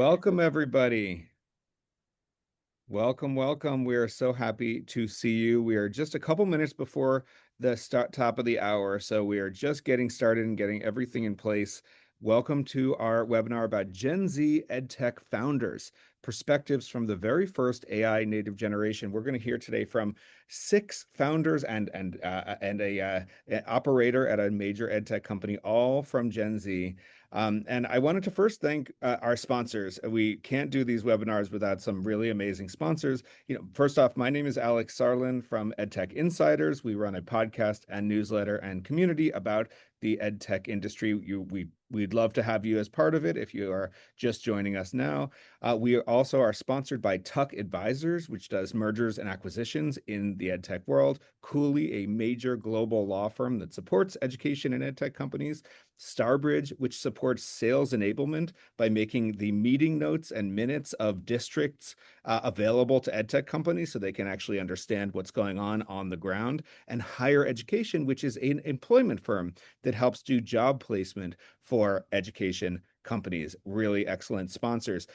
Welcome, everybody. Welcome, welcome. We are so happy to see you. We are just a couple minutes before the top of the hour, so we are just getting started and getting everything in place. Welcome to our webinar about Gen Z EdTech founders, perspectives from the very first AI native generation. We're going to hear today from 6 founders and an operator at a major EdTech company, all from Gen Z. And I wanted to first thank our sponsors. We can't do these webinars without some really amazing sponsors. First off, my name is Alex Sarlin from EdTech Insiders. We run a podcast and newsletter and community about the EdTech industry. We'd love to have you as part of it if you are just joining us now. We also are sponsored by Tuck Advisors, which does mergers and acquisitions in the EdTech world. Cooley, a major global law firm that supports education and EdTech companies. Starbridge, which supports sales enablement by making the meeting notes and minutes of districts available to EdTech companies so they can actually understand what's going on the ground. And Higher Education, which is an employment firm that helps do job placement for education companies. Really excellent sponsors.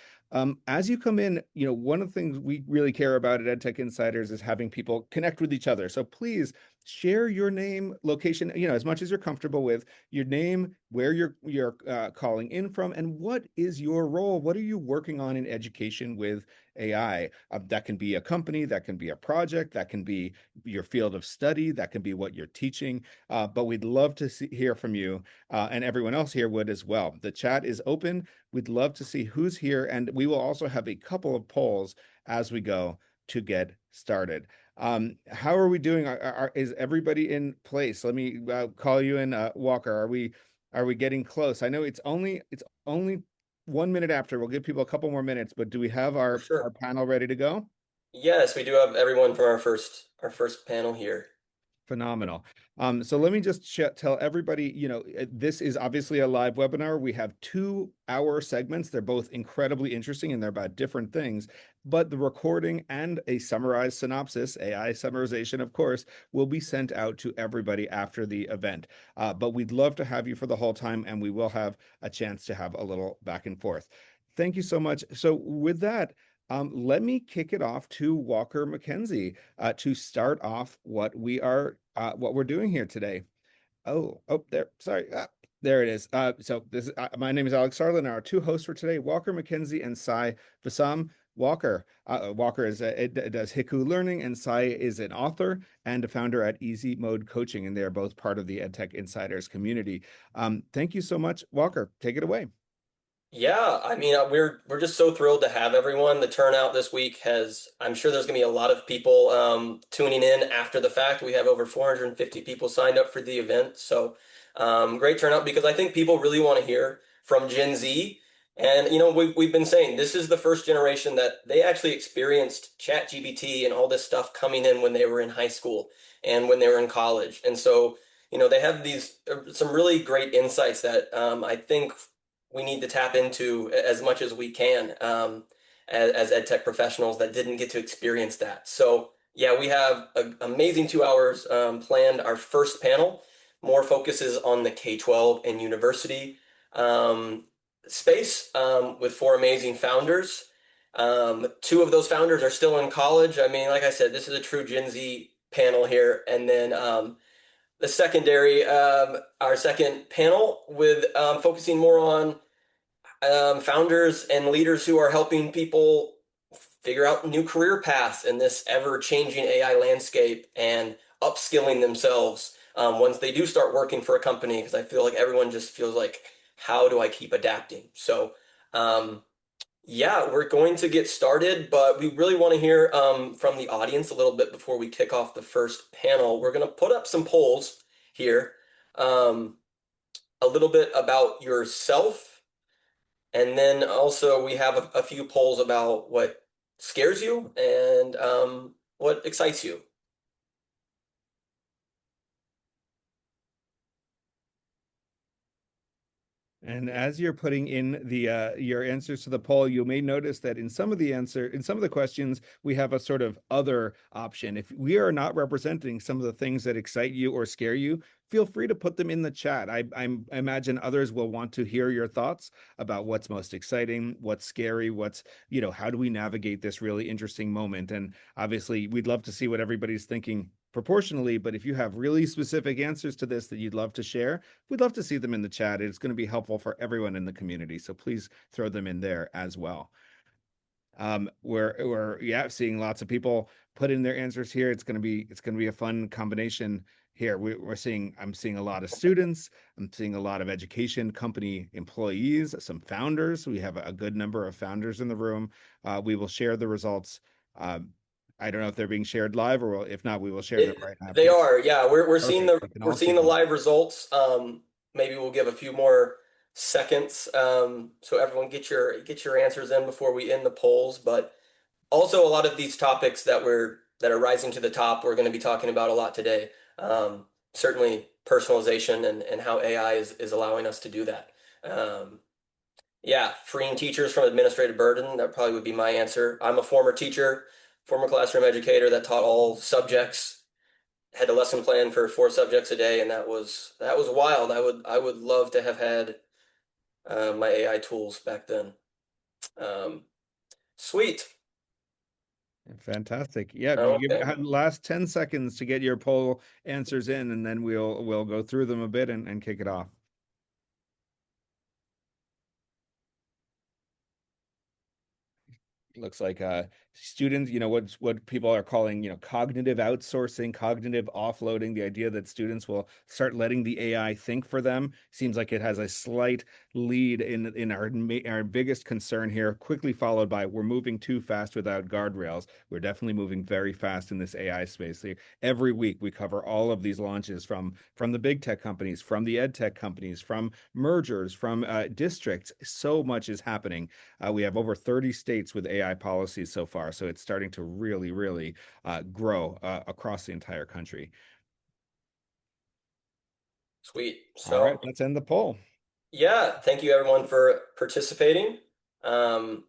As you come in, one of the things we really care about at EdTech Insiders is having people connect with each other. So please share your name, location, as much as you're comfortable with, your name, where you're calling in from, and what is your role? What are you working on in education with AI? That can be a company, that can be a project, that can be your field of study, that can be what you're teaching. But we'd love to hear from you, and everyone else here would as well. The chat is open. We'd love to see who's here, and we will also have a couple of polls as we go to get started. How are we doing? Is everybody in place? Let me call you in, Walker. Are we getting close? I know it's only 1 minute after. We'll give people a couple more minutes, but do we have our panel ready to go? Yes, we do have everyone from our first panel here. Phenomenal. So let me just tell everybody, this is obviously a live webinar. We have 2-hour segments. They're both incredibly interesting and they're about different things, but the recording and a summarized synopsis, AI summarization, of course, will be sent out to everybody after the event. But we'd love to have you for the whole time, and we will have a chance to have a little back and forth. Thank you so much. So with that, let me kick it off to Walker McKenzie to start off what we're doing here today. There. Sorry. There it is. So my name is Alex Sarlin, and our 2 hosts for today, Walker McKenzie and Sai Vassam. Walker does Hiku Learning, and Sai is an author and a founder at Easy Mode Coaching, and they are both part of the EdTech Insiders community. Thank you so much, Walker. Take it away. Yeah, I mean, we're just so thrilled to have everyone. The turnout this week I'm sure there's going to be a lot of people tuning in after the fact. We have over 450 people signed up for the event. So great turnout, because I think people really want to hear from Gen Z. And, we've been saying this is the first generation that they actually experienced ChatGPT and all this stuff coming in when they were in high school and when they were in college. And so, they have some really great insights that I think we need to tap into as much as we can as EdTech professionals that didn't get to experience that. So yeah, we have an amazing 2 hours planned. Our first panel more focuses on the K-12 and university space with 4 amazing founders. 2 of those founders are still in college. I mean, like I said, this is a true Gen Z panel here. And then the secondary, our second panel with focusing more on founders and leaders who are helping people figure out new career paths in this ever-changing AI landscape and upskilling themselves once they do start working for a company, because I feel like everyone just feels like, how do I keep adapting? So yeah, we're going to get started, but we really want to hear from the audience a little bit before we kick off the first panel. We're going to put up some polls here, a little bit about yourself. And then also we have a few polls about what scares you and what excites you. And as you're putting in the your answers to the poll, you may notice that in some of the questions, we have a sort of other option. If we are not representing some of the things that excite you or scare you, feel free to put them in the chat. I imagine others will want to hear your thoughts about what's most exciting, what's scary, what's, how do we navigate this really interesting moment? And obviously, we'd love to see what everybody's thinking proportionally, but if you have really specific answers to this that you'd love to share, we'd love to see them in the chat. It's going to be helpful for everyone in the community. So please throw them in there as well. We're seeing lots of people put in their answers here. It's gonna be a fun combination here. I'm seeing a lot of students. I'm seeing a lot of education company employees, some founders. We have a good number of founders in the room. We will share the results. I don't know if they're being shared live, or if not, we will share them right They after. are, yeah. We're seeing Perfect. We can we're all see seeing the them. live results. Maybe we'll give a few more seconds, so everyone get your answers in before we end the polls. But also a lot of these topics that are rising to the top, we're going to be talking about a lot today. Certainly personalization and how AI is allowing us to do that. Yeah, freeing teachers from administrative burden, that probably would be my answer. I'm a former teacher, former classroom educator that taught all subjects, had a lesson plan for 4 subjects a day, and that was wild. I would love to have had my AI tools back then. Um, Sweet. Fantastic. Yeah, you give Okay. last 10 seconds to get your poll answers in, and then we'll go through them a bit and kick it off. Looks like students, what people are calling, cognitive outsourcing, cognitive offloading, the idea that students will start letting the AI think for them. Seems like it has a slight lead in our biggest concern here, quickly followed by we're moving too fast without guardrails. We're definitely moving very fast in this AI space. Every week we cover all of these launches from the big tech companies, from the ed tech companies, from mergers, from districts. So much is happening. We have over 30 states with AI policies so far, so it's starting to really, really grow across the entire country. Sweet. All right, So, let's end the poll. yeah, thank you everyone for participating. Um,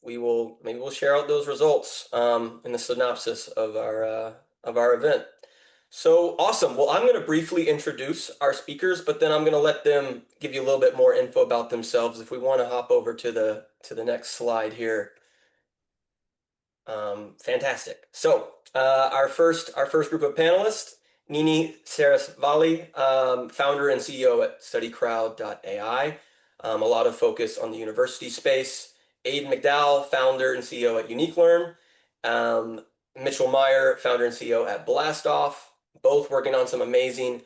maybe we'll share out those results in the synopsis of our event. So awesome. Well, I'm going to briefly introduce our speakers, but then I'm going to let them give you a little bit more info about themselves. If we want to hop over to the next slide here. Fantastic. So our first group of panelists, Nini Sarishvili, founder and CEO at StudyCrowd.AI. A lot of focus on the university space. Aidan McDowell, founder and CEO at UniqLearn. Mitchell Meyer, founder and CEO at Blastoff. Both working on some amazing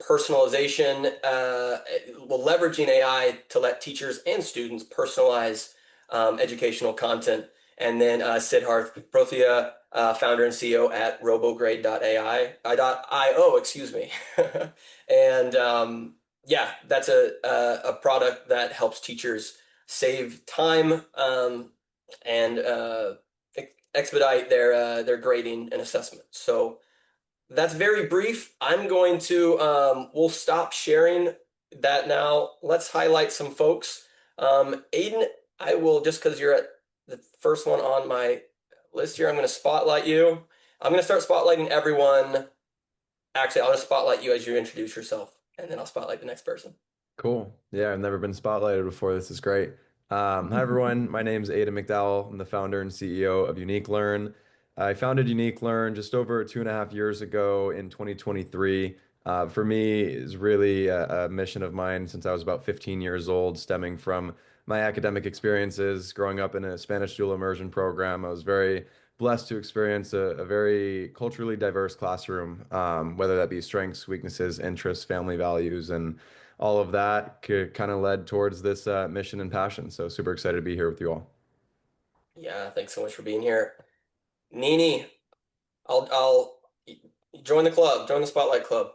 personalization, well, leveraging AI to let teachers and students personalize educational content. And then Siddharth Protia, founder and CEO at robograde.ai, excuse me. And yeah, that's a product that helps teachers save time and expedite their grading and assessment. So that's very brief. We'll stop sharing that now. Let's highlight some folks. Aidan, I will, just because you're at the first one on my list here, I'm going to spotlight you. I'm going to start spotlighting everyone. Actually, I'll just spotlight you as you introduce yourself, and then I'll spotlight the next person. Cool. Yeah, I've never been spotlighted before. This is great. Hi, everyone. My name is Aidan McDowell. I'm the founder and CEO of UniqLearn. I founded UniqLearn just over 2.5 years ago in 2023. For me, is really a mission of mine since I was about 15 years old, stemming from my academic experiences growing up in a Spanish dual immersion program. I was very blessed to experience a very culturally diverse classroom, whether that be strengths, weaknesses, interests, family values, and all of that kind of led towards this mission and passion. So super excited to be here with you all. Yeah, thanks so much for being here. Nini, I'll join the club, join the Spotlight Club.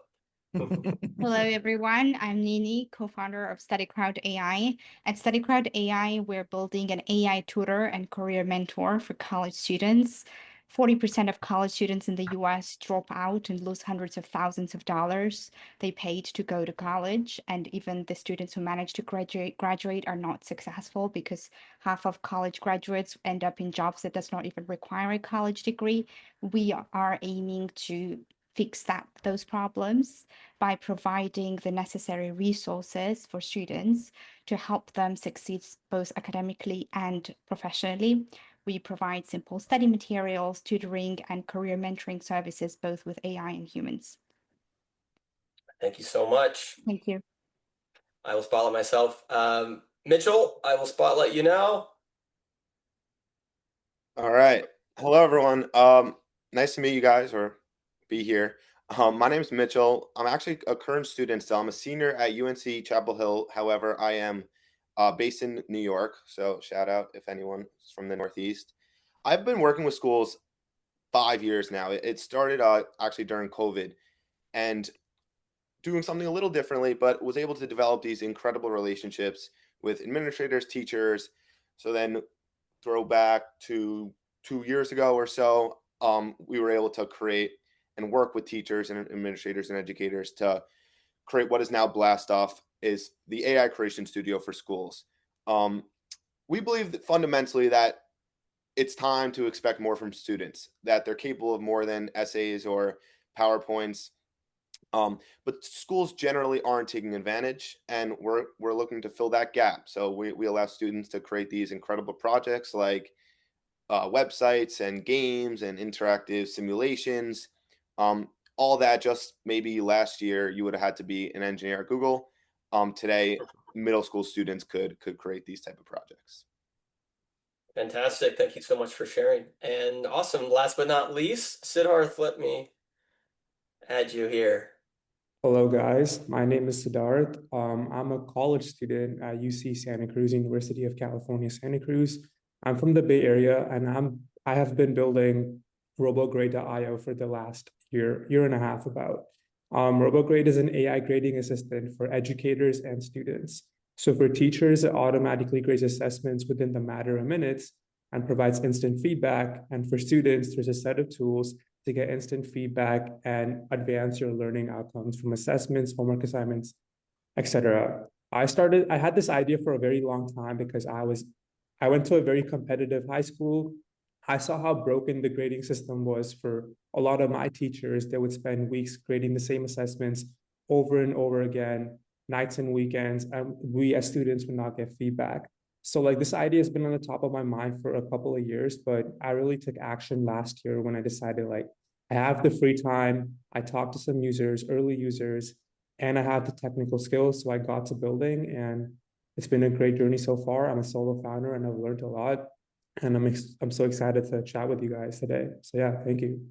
Hello, everyone. I'm Nini, co-founder of StudyCrowd.AI. At StudyCrowd.AI, we're building an AI tutor and career mentor for college students. 40% of college students in the US drop out and lose hundreds of thousands of dollars they paid to go to college. And even the students who manage to graduate are not successful because half of college graduates end up in jobs that does not even require a college degree. We are aiming to fix those problems by providing the necessary resources for students to help them succeed both academically and professionally. We provide simple study materials, tutoring, and career mentoring services, both with AI and humans. Thank you so much. Thank you. I will spotlight myself. Mitchell, I will spotlight you now. All right. Hello, everyone. Nice to meet you guys or be here. My name is Mitchell. I'm actually a current student still. I'm a senior at UNC Chapel Hill. However, I am based in New York. So shout out if anyone is from the Northeast. I've been working with schools 5 years now. It started actually during COVID and doing something a little differently, but was able to develop these incredible relationships with administrators, teachers. So then throw back to 2 years ago or so, we were able to create and work with teachers and administrators and educators to create what is now Blastoff, is the AI creation studio for schools. We believe that fundamentally that it's time to expect more from students, that they're capable of more than essays or PowerPoints. But schools generally aren't taking advantage, and we're looking to fill that gap. So we allow students to create these incredible projects like websites and games and interactive simulations. All that just maybe last year you would have had to be an engineer at Google. Today, middle school students could create these type of projects. Fantastic. Thank you so much for sharing. And awesome. Last but not least, Siddharth, let me add you here. Hello, guys. My name is Siddharth. I'm a college student at UC Santa Cruz, University of California, Santa Cruz. I'm from the Bay Area, and I have been building RoboGrade.io for the last year and a half about. RoboGrade is an AI grading assistant for educators and students. So for teachers, it automatically grades assessments within the matter of minutes and provides instant feedback. And for students, there's a set of tools to get instant feedback and advance your learning outcomes from assessments, homework assignments, etc. I had this idea for a very long time because I went to a very competitive high school. I saw how broken the grading system was for a lot of my teachers. They would spend weeks grading the same assessments over and over again, nights and weekends, and we as students would not get feedback. So like this idea has been on the top of my mind for a couple of years, but I really took action last year when I decided like I have the free time. I talked to some users, early users, and I have the technical skills. So I got to building, and it's been a great journey so far. I'm a solo founder and I've learned a lot, and I'm so excited to chat with you guys today. So yeah, thank you.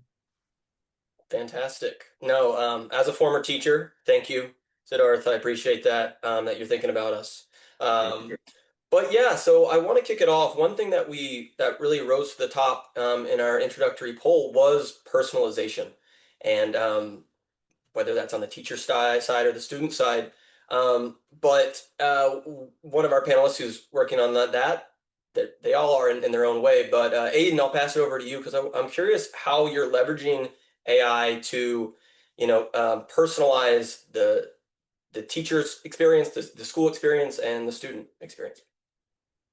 Fantastic. No, as a former teacher, thank you, Siddharth. I appreciate that, that you're thinking about us. But yeah, so I want to kick it off. One thing that really rose to the top in our introductory poll was personalization, and whether that's on the teacher side or the student side. But one of our panelists who's working on that they all are in their own way. But Aidan, I'll pass it over to you because I'm curious how you're leveraging AI to, personalize the teacher's experience, the school experience, and the student experience.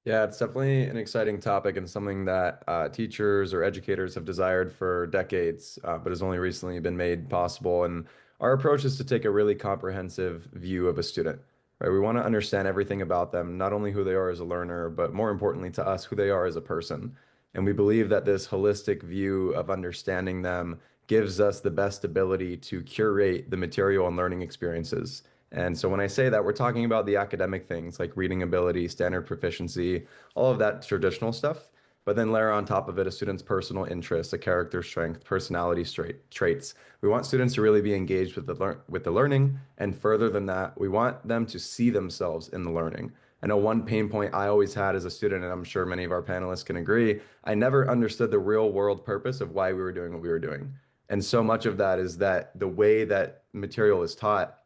Yeah, it's definitely an exciting topic and something that teachers or educators have desired for decades, but has only recently been made possible. And our approach is to take a really comprehensive view of a student, right? We want to understand everything about them, not only who they are as a learner, but more importantly to us, who they are as a person. And we believe that this holistic view of understanding them gives us the best ability to curate the material and learning experiences. And so when I say that, we're talking about the academic things like reading ability, standard proficiency, all of that traditional stuff. But then layer on top of it a student's personal interests, a character strength, personality traits. We want students to really be engaged with the learning. And further than that, we want them to see themselves in the learning. I know one pain point I always had as a student, and I'm sure many of our panelists can agree, I never understood the real world purpose of why we were doing what we were doing. And so much of that is that the way that material is taught,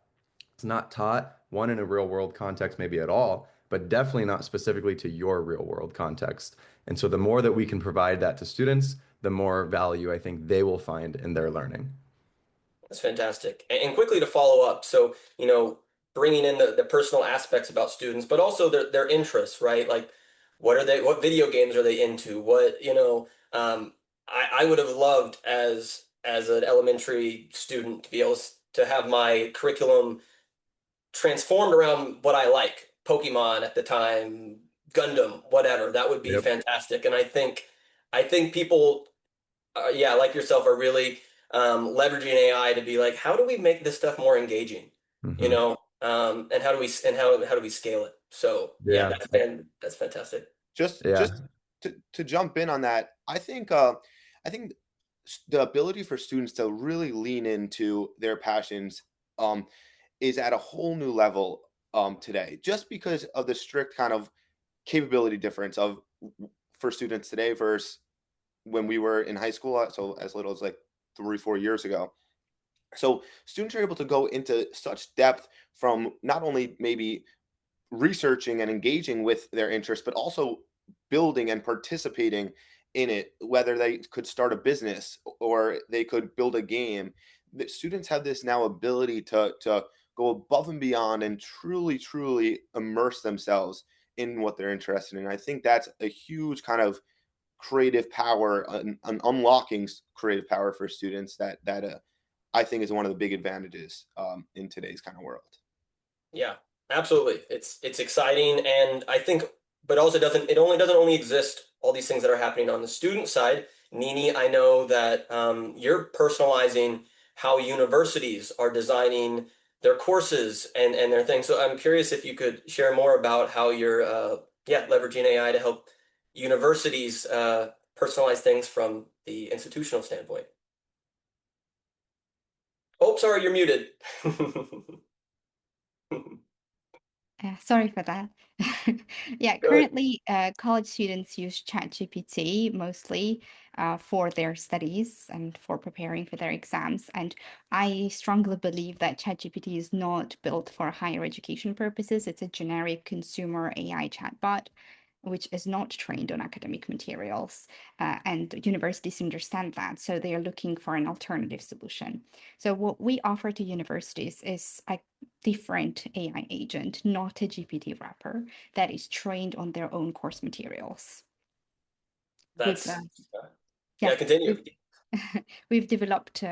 it's not taught, one, in a real world context, maybe at all, but definitely not specifically to your real world context. And so the more that we can provide that to students, the more value I think they will find in their learning. That's fantastic. And quickly to follow up, so, bringing in the personal aspects about students, but also their interests, right? Like, what video games are they into? I would have loved as as an elementary student to be able to have my curriculum transformed around what I like, Pokemon at the time, Gundam, whatever. That would be Yep. fantastic. And I think people, yeah, like yourself, are really leveraging AI to be like, how do we make this stuff more engaging? You Mhm. know, and how do we scale it? So yeah, Yeah. that's fantastic. Just Yeah. to jump in on that, I think the ability for students to really lean into their passions um is at a whole new level today, just because of the strict kind of capability difference of for students today versus when we were in high school, so as little as like 3 4 years ago. So students are able to go into such depth from not only maybe researching and engaging with their interests, but also building and participating in it, whether they could start a business or they could build a game. The students have this now ability to go above and beyond and truly immerse themselves in what they're interested in. I think that's a huge kind of creative power, an unlocking creative power for students that I think is one of the big advantages in today's kind of world. Yeah, absolutely. It's exciting, and I think, but also doesn't only exist all these things that are happening on the student side. Nini, I know that you're personalizing how universities are designing their courses and their things. So I'm curious if you could share more about how you're leveraging AI to help universities personalize things from the institutional standpoint. Oh, sorry, you're muted. Sorry for that. Yeah, Good. currently, college students use ChatGPT mostly for their studies and for preparing for their exams. And I strongly believe that ChatGPT is not built for higher education purposes. It's a generic consumer AI chatbot, which is not trained on academic materials. And universities understand that. So they are looking for an alternative solution. So what we offer to universities is a different AI agent, not a GPT wrapper that is trained on their own course materials. We've That's yeah, yeah, continue. we've we've developed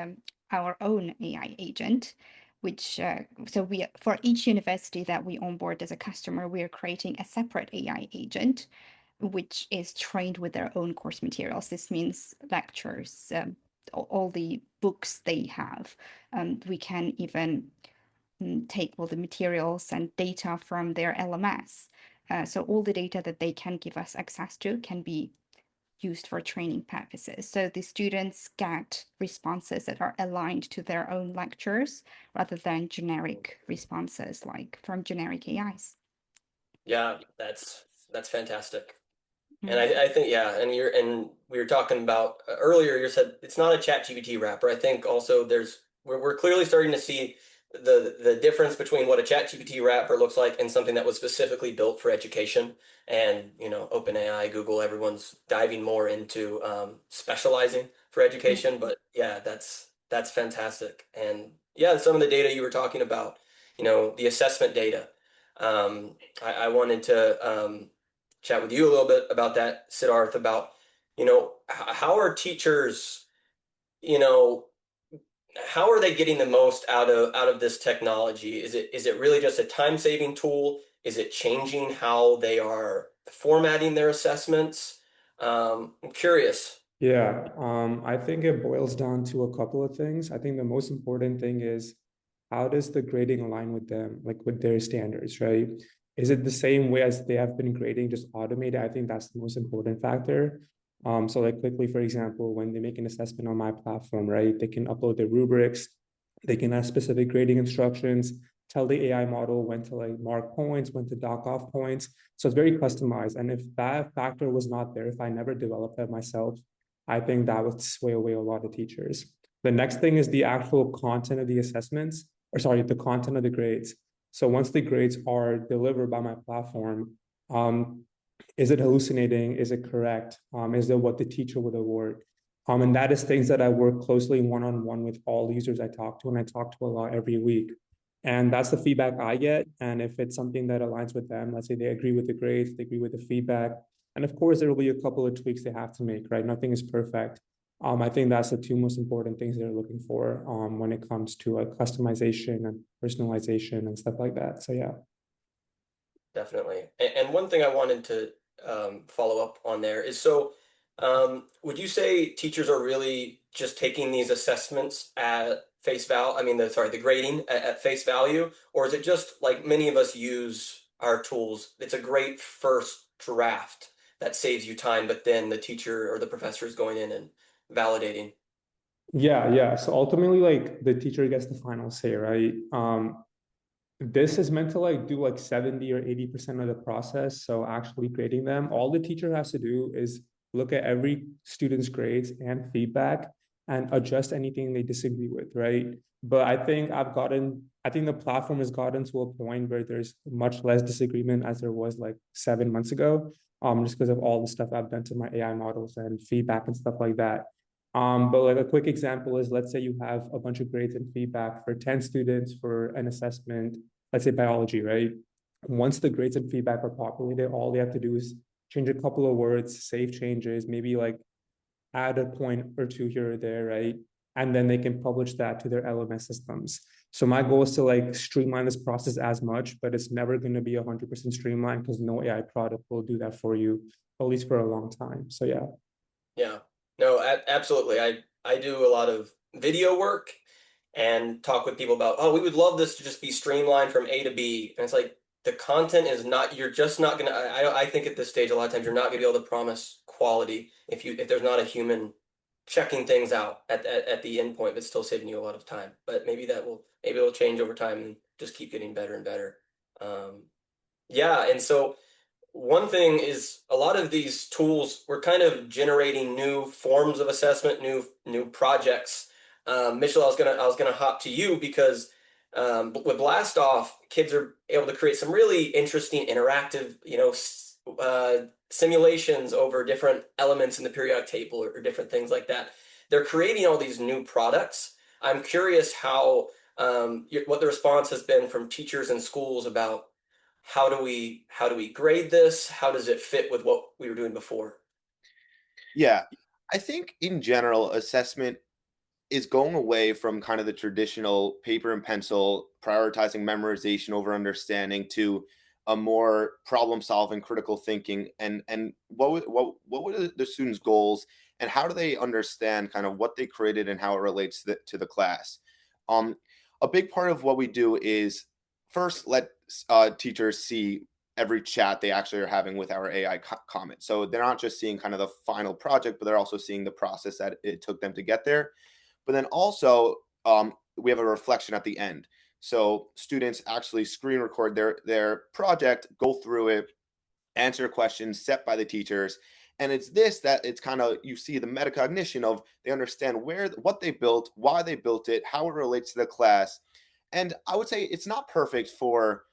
our own AI agent, which so we for each university that we onboard as a customer, we are creating a separate AI agent, which is trained with their own course materials. This means lectures, all the books they have. We can even take all the materials and data from their LMS. So all the data that they can give us access to can be used for training purposes. So the students get responses that are aligned to their own lectures rather than generic responses like from generic AIs. Yeah, that's fantastic. And Mm. I think yeah, and we were talking about earlier. You said it's not a ChatGPT wrapper. I think also we're clearly starting to see the difference between what a ChatGPT wrapper looks like and something that was specifically built for education. And OpenAI, Google, everyone's diving more into specializing for Yeah. education. But yeah, that's fantastic. And yeah, some of the data you were talking about, the assessment data. I wanted to chat with you a little bit about that, Siddharth, about, how are teachers, you know, how are they getting the most out of this technology? Is it really just a time-saving tool? Is it changing how they are formatting their assessments? I'm curious. Yeah, I think it boils down to a couple of things. I think the most important thing is how does the grading align with them, like with their standards, right? Is it the same way as they have been grading, just automated? I think that's the most important factor. So like quickly, for example, when they make an assessment on my platform, right, they can upload their rubrics, they can have specific grading instructions, tell the AI model when to like mark points, when to dock off points. So it's very customized. And if that factor was not there, if I never developed that myself, I think that would sway away a lot of teachers. The next thing is the actual content of the assessments, or sorry, the content of the grades. So once the grades are delivered by my platform, is it hallucinating? Is it correct? Is it what the teacher would award? And that is things that I work closely one-on-one with all users I talk to, and I talk to a lot every week. And that's the feedback I get. And if it's something that aligns with them, let's say they agree with the grades, they agree with the feedback, and of course, there will be a couple of tweaks they have to make, right? Nothing is perfect. I think that's the two most important things they're looking for when it comes to like customization and personalization and stuff like that. So yeah. Definitely. And one thing I wanted to follow up on there is would you say teachers are really just taking these assessments at face value? I mean, the grading at face value, or is it just like many of us use our tools? It's a great first draft that saves you time, but then the teacher or the professor is going in and validating. Yeah. So ultimately, like the teacher gets the final say, right? This is meant to like do like 70 or 80% of the process. So actually grading them, all the teacher has to do is look at every student's grades and feedback and adjust anything they disagree with, right? But I think the platform has gotten to a point where there's much less disagreement as there was like 7 months ago, just because of all the stuff I've done to my AI models and feedback and stuff like that. But like a quick example is, let's say you have a bunch of grades and feedback for 10 students for an assessment, let's say biology, right? Once the grades and feedback are populated, all they have to do is change a couple of words, save changes, maybe like add a point or two here or there, right? And then they can publish that to their LMS systems. So my goal is to like streamline this process as much, but it's never going to be 100% streamlined because no AI product will do that for you, at least for a long time. So yeah. Yeah. No, absolutely. I do a lot of video work and talk with people about, oh, we would love this to just be streamlined from A to B. And it's like the content is not, you're just not gonna, I think at this stage, a lot of times you're not gonna be able to promise quality if there's not a human checking things out at the end point, but still saving you a lot of time. But maybe it'll change over time and just keep getting better and better. Yeah, and so one thing is a lot of these tools, we're kind of generating new forms of assessment, new projects. Mitchell, I was gonna hop to you because with Blastoff, kids are able to create some really interesting interactive, simulations over different elements in the periodic table or different things like that. They're creating all these new products. I'm curious what the response has been from teachers and schools about how do we grade this? How does it fit with what we were doing before? Yeah, I think in general, assessment is going away from kind of the traditional paper and pencil, prioritizing memorization over understanding to a more problem-solving, critical thinking, and what were the students' goals, and how do they understand kind of what they created and how it relates to the class? Um, a big part of what we do is first let teachers see every chat they actually are having with our AI comments. So they're not just seeing kind of the final project, but they're also seeing the process that it took them to get there. But then also, we have a reflection at the end. So students actually screen record their project, go through it, answer questions set by the teachers. And it's this that it's kind of, you see the metacognition of they understand what they built, why they built it, how it relates to the class. And I would say it's not perfect for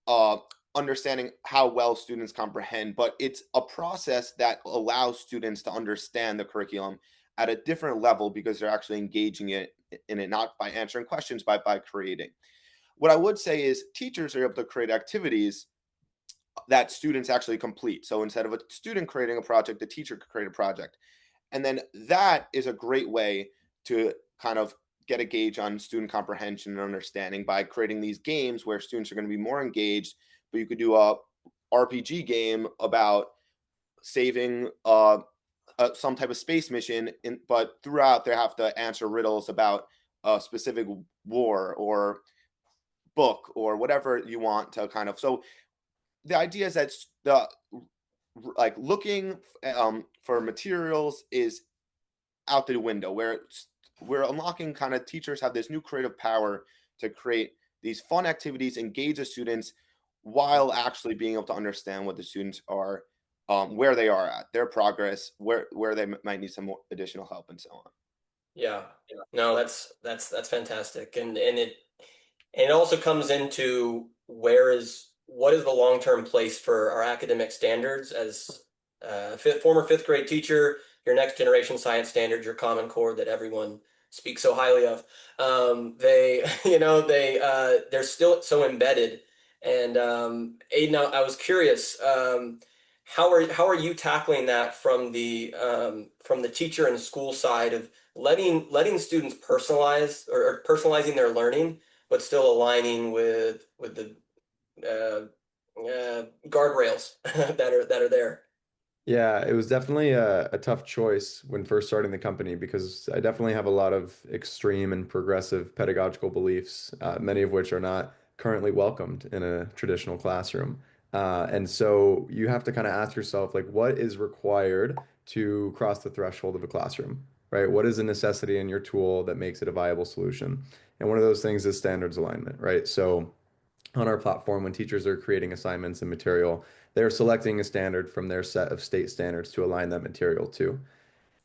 uh, understanding how well students comprehend, but it's a process that allows students to understand the curriculum at a different level because they're actually engaging in it, not by answering questions, but by creating. What I would say is teachers are able to create activities that students actually complete. So instead of a student creating a project, the teacher could create a project. And then that is a great way to kind of get a gauge on student comprehension and understanding by creating these games where students are going to be more engaged. But you could do a RPG game about saving some type of space mission, but throughout they have to answer riddles about a specific war or book or whatever you want to kind of. So the idea is that the like looking for materials is out the window where we're unlocking kind of teachers have this new creative power to create these fun activities, engage the students while actually being able to understand what the students are, where they are at their progress, where they might need some more additional help and so on. Yeah. No, that's fantastic. And it also comes into what is the long-term place for our academic standards as a former fifth grade teacher, your next generation science standards, your Common Core that everyone speaks so highly of. They're still so embedded. And Aidan, I was curious. How are you tackling that from the teacher and school side of letting students personalize or personalizing their learning, but still aligning with the guardrails that are there? Yeah, it was definitely a tough choice when first starting the company because I definitely have a lot of extreme and progressive pedagogical beliefs, many of which are not currently welcomed in a traditional classroom. And so you have to kind of ask yourself, like, what is required to cross the threshold of a classroom, right? What is a necessity in your tool that makes it a viable solution? And one of those things is standards alignment, right? So on our platform, when teachers are creating assignments and material, they're selecting a standard from their set of state standards to align that material to.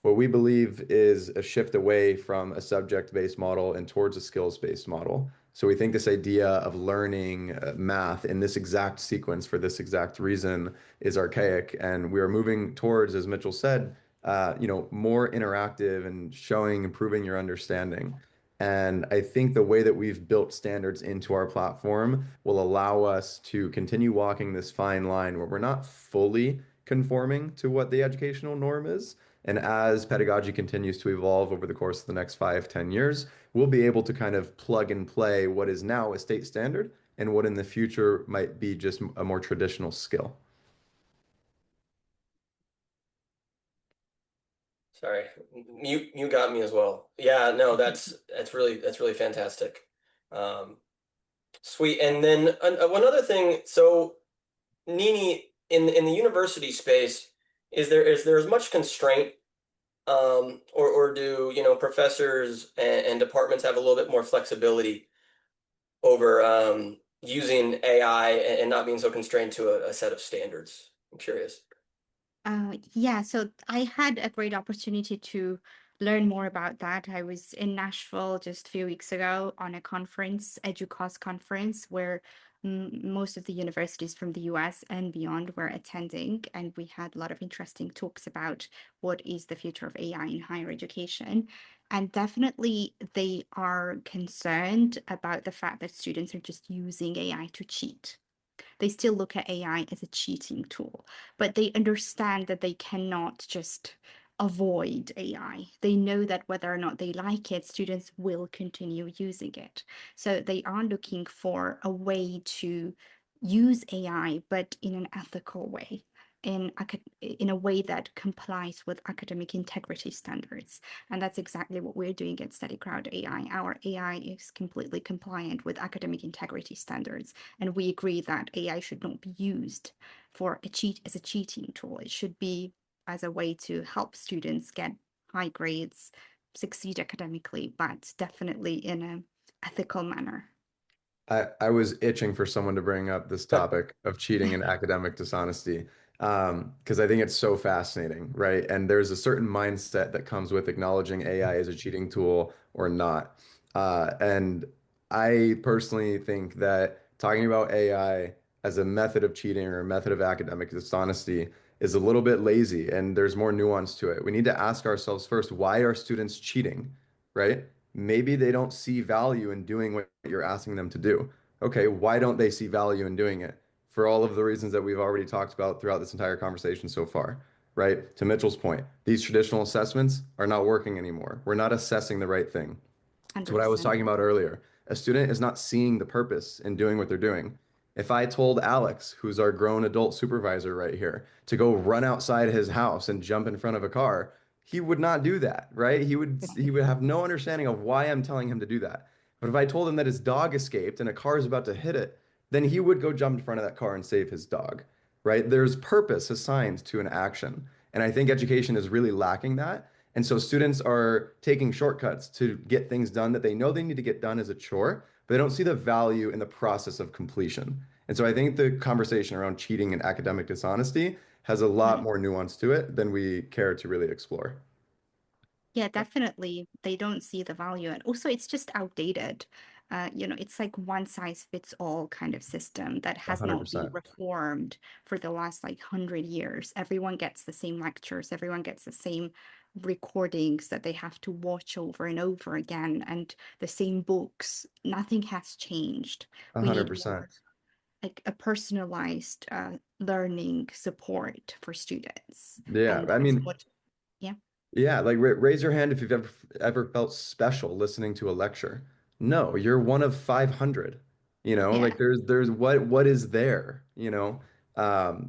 What we believe is a shift away from a subject-based model and towards a skills-based model. So we think this idea of learning math in this exact sequence for this exact reason is archaic, and we are moving towards, as Mitchell said, more interactive and showing, improving your understanding. And I think the way that we've built standards into our platform will allow us to continue walking this fine line where we're not fully conforming to what the educational norm is. And as pedagogy continues to evolve over the course of the next 5, 10 years, we'll be able to kind of plug and play what is now a state standard and what in the future might be just a more traditional skill. Sorry, you got me as well. Yeah, no, that's really fantastic. Um, Sweet. And then one other thing. So, Nini, in the university space, is there as much constraint, or do professors and departments have a little bit more flexibility over using AI and not being so constrained to a set of standards? I'm curious. Yeah, so I had a great opportunity to learn more about that. I was in Nashville just a few weeks ago on a conference, EduCause conference, where most of the universities from the US and beyond were attending, and we had a lot of interesting talks about what is the future of AI in higher education. And definitely they are concerned about the fact that students are just using AI to cheat. They still look at AI as a cheating tool, but they understand that they cannot just avoid AI. They know that whether or not they like it, students will continue using it. So they are looking for a way to use AI, but in an ethical way. In a way that complies with academic integrity standards. And that's exactly what we're doing at StudyCrowd.AI. Our AI is completely compliant with academic integrity standards. And we agree that AI should not be used as a cheating tool. It should be as a way to help students get high grades, succeed academically, but definitely in an ethical manner. I was itching for someone to bring up this topic of cheating and academic dishonesty, because I think it's so fascinating, right? And there's a certain mindset that comes with acknowledging AI as a cheating tool or not. And I personally think that talking about AI as a method of cheating or a method of academic dishonesty is a little bit lazy, and there's more nuance to it. We need to ask ourselves first, why are students cheating, right? Maybe they don't see value in doing what you're asking them to do. Okay, why don't they see value in doing it? For all of the reasons that we've already talked about throughout this entire conversation so far, right? To Mitchell's point, these traditional assessments are not working anymore. We're not assessing the right thing. It's what I was 100%. talking about earlier. A student is not seeing the purpose in doing what they're doing. If I told Alex, who's our grown adult supervisor right here, to go run outside his house and jump in front of a car, he would not do that, right? He would have no understanding of why I'm telling him to do that. But if I told him that his dog escaped and a car is about to hit it, then he would go jump in front of that car and save his dog, right? There's purpose assigned to an action. And I think education is really lacking that. And so students are taking shortcuts to get things done that they know they need to get done as a chore, but they don't see the value in the process of completion. And so I think the conversation around cheating and academic dishonesty has a lot more nuance to it than we care to really explore. Yeah, definitely. They don't see the value. And also, it's just outdated. It's like one size fits all kind of system that has not been 100%. reformed for the last like 100 years. Everyone gets the same lectures, everyone gets the same recordings that they have to watch over and over again, and the same books. Nothing has changed. We need more. 100%. like a personalized learning support for students. Yeah, And I that's mean, what, yeah. yeah, like raise your hand if you've ever felt special listening to a lecture. No, you're one of 500. You know, Yeah. like there's what is there, you know?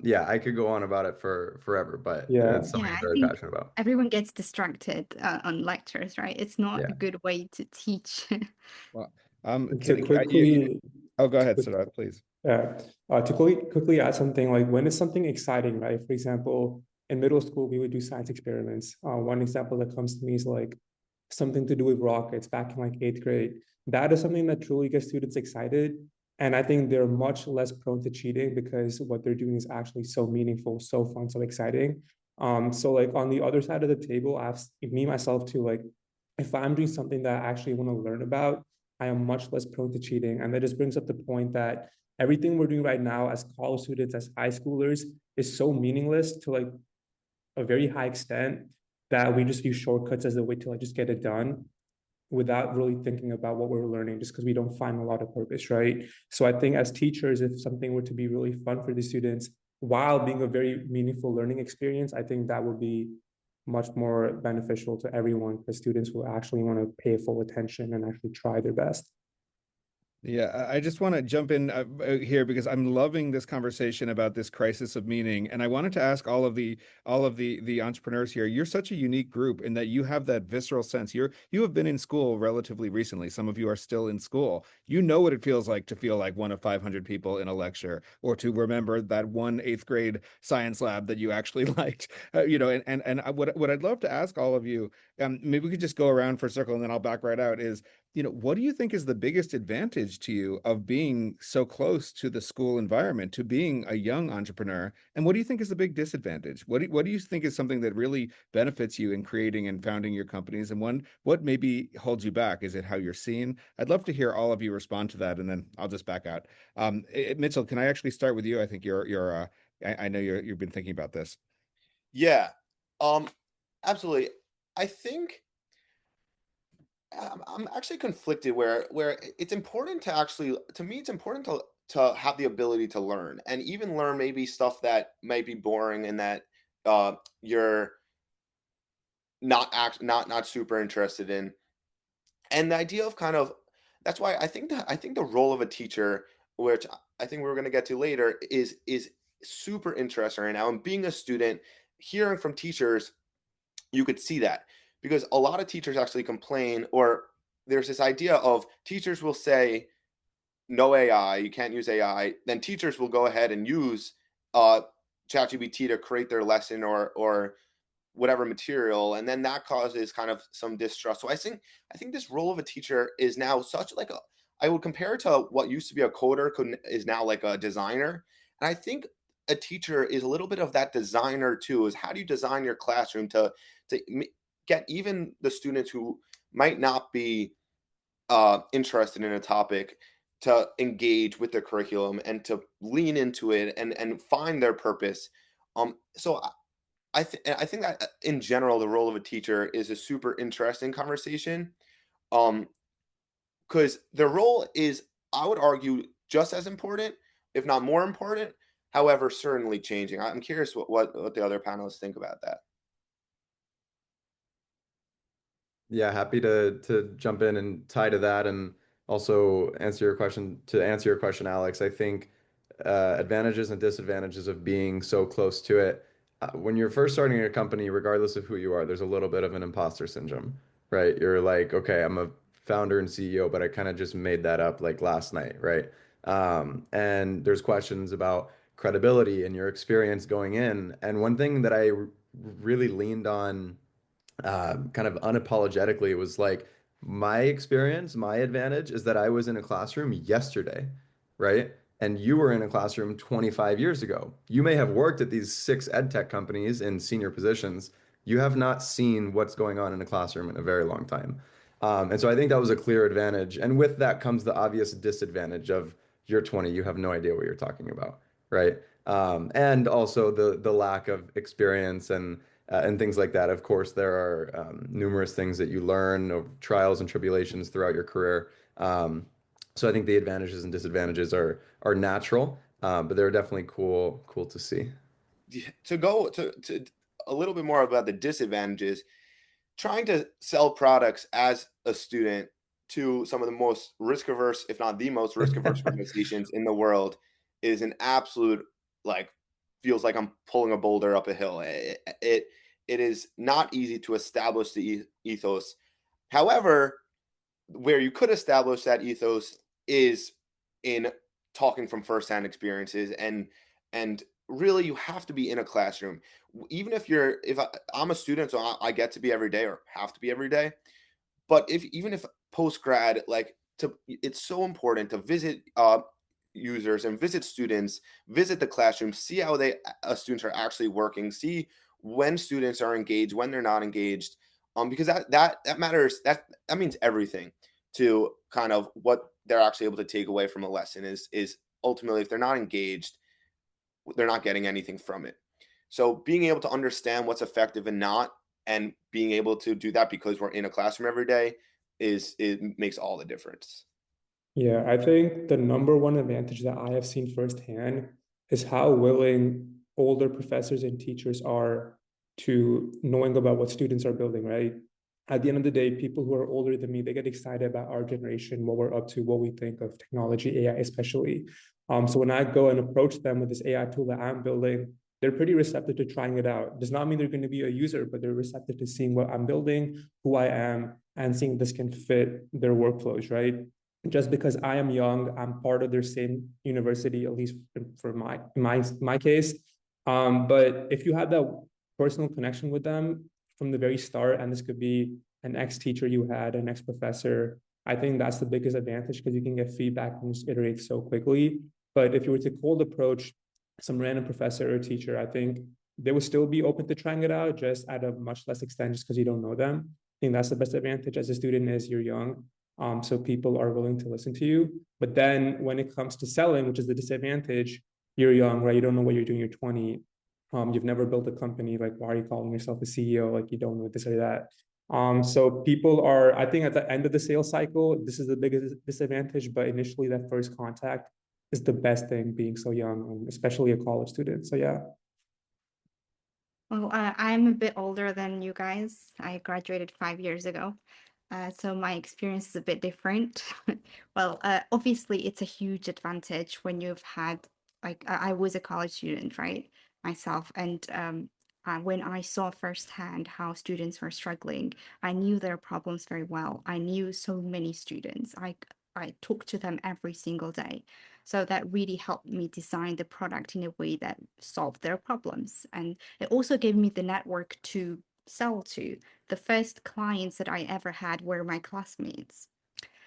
Yeah, I could go on about it for forever, but Yeah. it's something Yeah, I'm I very think passionate about. everyone gets distracted on lectures, right? It's not a Yeah. good way to teach. Well, To quickly, oh, go to ahead, quick, Siddharth, please. to quickly add something, like when it's something exciting, right? For example, in middle school, we would do science experiments. One example that comes to me is like something to do with rockets back in like eighth grade. That is something that truly gets students excited. And I think they're much less prone to cheating because what they're doing is actually so meaningful, so fun, so exciting. So like on the other side of the table, I've me myself too, like if I'm doing something that I actually want to learn about, I am much less prone to cheating. And that just brings up the point that everything we're doing right now as college students, as high schoolers, is so meaningless to like a very high extent that we just use shortcuts as a way to like just get it done without really thinking about what we're learning just because we don't find a lot of purpose, right? So I think as teachers, if something were to be really fun for the students while being a very meaningful learning experience, I think that would be much more beneficial to everyone because students will actually want to pay full attention and actually try their best. Yeah, I just want to jump in here because I'm loving this conversation about this crisis of meaning, and I wanted to ask all of the entrepreneurs here. You're such a unique group in that you have that visceral sense. You have been in school relatively recently. Some of you are still in school. You know what it feels like to feel like one of 500 people in a lecture, or to remember that one eighth grade science lab that you actually liked. What I'd love to ask all of you, maybe we could just go around for a circle, and then I'll back right out. Is what do you think is the biggest advantage to you of being so close to the school environment, to being a young entrepreneur? And what do you think is the big disadvantage? What do you think is something that really benefits you in creating and founding your companies? And what maybe holds you back? Is it how you're seen? I'd love to hear all of you respond to that, and then I'll just back out. Mitchell, can I actually start with you? I think I know you've been thinking about this. Yeah, absolutely. I think I'm actually conflicted where it's important to actually, to me, it's important to have the ability to learn and even learn maybe stuff that might be boring and that you're not super interested in. And the idea of kind of, that's why I think the role of a teacher, which I think we're going to get to later, is super interesting right now. And being a student, hearing from teachers, you could see that because a lot of teachers actually complain, or there's this idea of teachers will say no AI, you can't use AI, then teachers will go ahead and use uh ChatGPT to create their lesson or whatever material, and then that causes kind of some distrust. So I think this role of a teacher is now such like a, I would compare it to what used to be a coder is now like a designer. And I think a teacher is a little bit of that designer too, is how do you design your classroom to get even the students who might not be interested in a topic to engage with the curriculum and to lean into it and find their purpose. So I think that in general the role of a teacher is a super interesting conversation. Um, because their role is, I would argue, just as important, if not more important. However, certainly changing. I'm curious what the other panelists think about that. Yeah, happy to jump in and tie to that and also answer your question, Alex. I think advantages and disadvantages of being so close to it. When you're first starting a company, regardless of who you are, there's a little bit of an imposter syndrome, right? You're like, okay, I'm a founder and CEO, but I kind of just made that up like last night, right? And there's questions about credibility and your experience going in. And one thing that really leaned on kind of unapologetically was like my experience, my advantage is that I was in a classroom yesterday, right? And you were in a classroom 25 years ago. You may have worked at these 6 EdTech companies in senior positions. You have not seen what's going on in a classroom in a very long time. And so I think that was a clear advantage. And with that comes the obvious disadvantage of you're 20, you have no idea what you're talking about, right? And also the lack of experience and things like that. Of course, there are numerous things that you learn of trials and tribulations throughout your career. So I think the advantages and disadvantages are natural, but they're definitely cool to see. To go to a little bit more about the disadvantages, trying to sell products as a student to some of the most risk averse, if not the most risk averse organizations in the world is an absolute, like, feels like I'm pulling a boulder up a hill. It is not easy to establish the ethos. However, where you could establish that ethos is in talking from firsthand experiences, and really you have to be in a classroom. Even if I'm a student, so I get to be every day or have to be every day. But if even if post grad, like, to it's so important to visit users and visit students, visit the classroom, see how students are actually working, see when students are engaged, when they're not engaged, because that matters. That means everything to kind of what they're actually able to take away from a lesson. Is ultimately, if they're not engaged, they're not getting anything from it. So being able to understand what's effective and not, and being able to do that because we're in a classroom every day, it makes all the difference. Yeah, I think the number one advantage that I have seen firsthand is how willing older professors and teachers are to knowing about what students are building, right? At the end of the day, people who are older than me, they get excited about our generation, what we're up to, what we think of technology, AI especially. So when I go and approach them with this AI tool that I'm building, they're pretty receptive to trying it out. Does not mean they're going to be a user, but they're receptive to seeing what I'm building, who I am, and seeing this can fit their workflows, right? Just because I am young, I'm part of their same university, at least for my case. But if you have that personal connection with them from the very start, and this could be an ex-teacher you had, an ex-professor, I think that's the biggest advantage because you can get feedback and just iterate so quickly. But if you were to cold approach some random professor or teacher, I think they would still be open to trying it out, just at a much less extent, just because you don't know them. I think that's the best advantage as a student is you're young. So people are willing to listen to you. But then when it comes to selling, which is the disadvantage, you're young, right? You don't know what you're doing. You're 20. You've never built a company. Like, why are you calling yourself a CEO? Like, you don't know this or that. So people are, I think at the end of the sales cycle, this is the biggest disadvantage. But initially, that first contact is the best thing being so young, especially a college student. So yeah. Well, I'm a bit older than you guys. I graduated 5 years ago. So my experience is a bit different. Well, obviously, it's a huge advantage when you've had, like, I was a college student, right? Myself. And when I saw firsthand how students were struggling, I knew their problems very well. I knew so many students. I talked to them every single day. So that really helped me design the product in a way that solved their problems. And it also gave me the network to sell to. The first clients that I ever had were my classmates.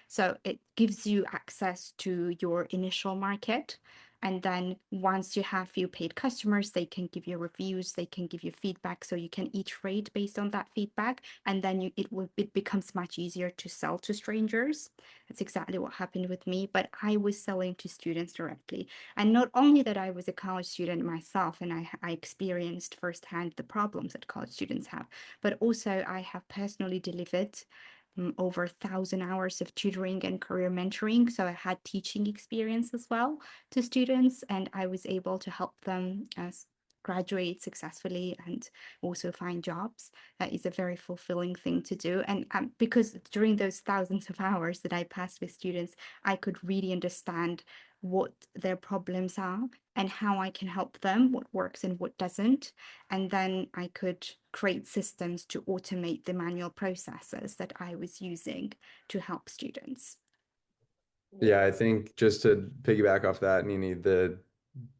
So it gives you access to your initial market. And then once you have few paid customers, they can give you reviews, they can give you feedback. So you can iterate based on that feedback. And then it becomes much easier to sell to strangers. That's exactly what happened with me. But I was selling to students directly. And not only that I was a college student myself, and I experienced firsthand the problems that college students have, but also I have personally delivered over 1,000 hours of tutoring and career mentoring. So I had teaching experience as well to students, and I was able to help them graduate successfully and also find jobs. That is a very fulfilling thing to do. And because during those thousands of hours that I passed with students, I could really understand what their problems are and how I can help them, what works and what doesn't. And then I could create systems to automate the manual processes that I was using to help students. Yeah, I think just to piggyback off that, Nini, the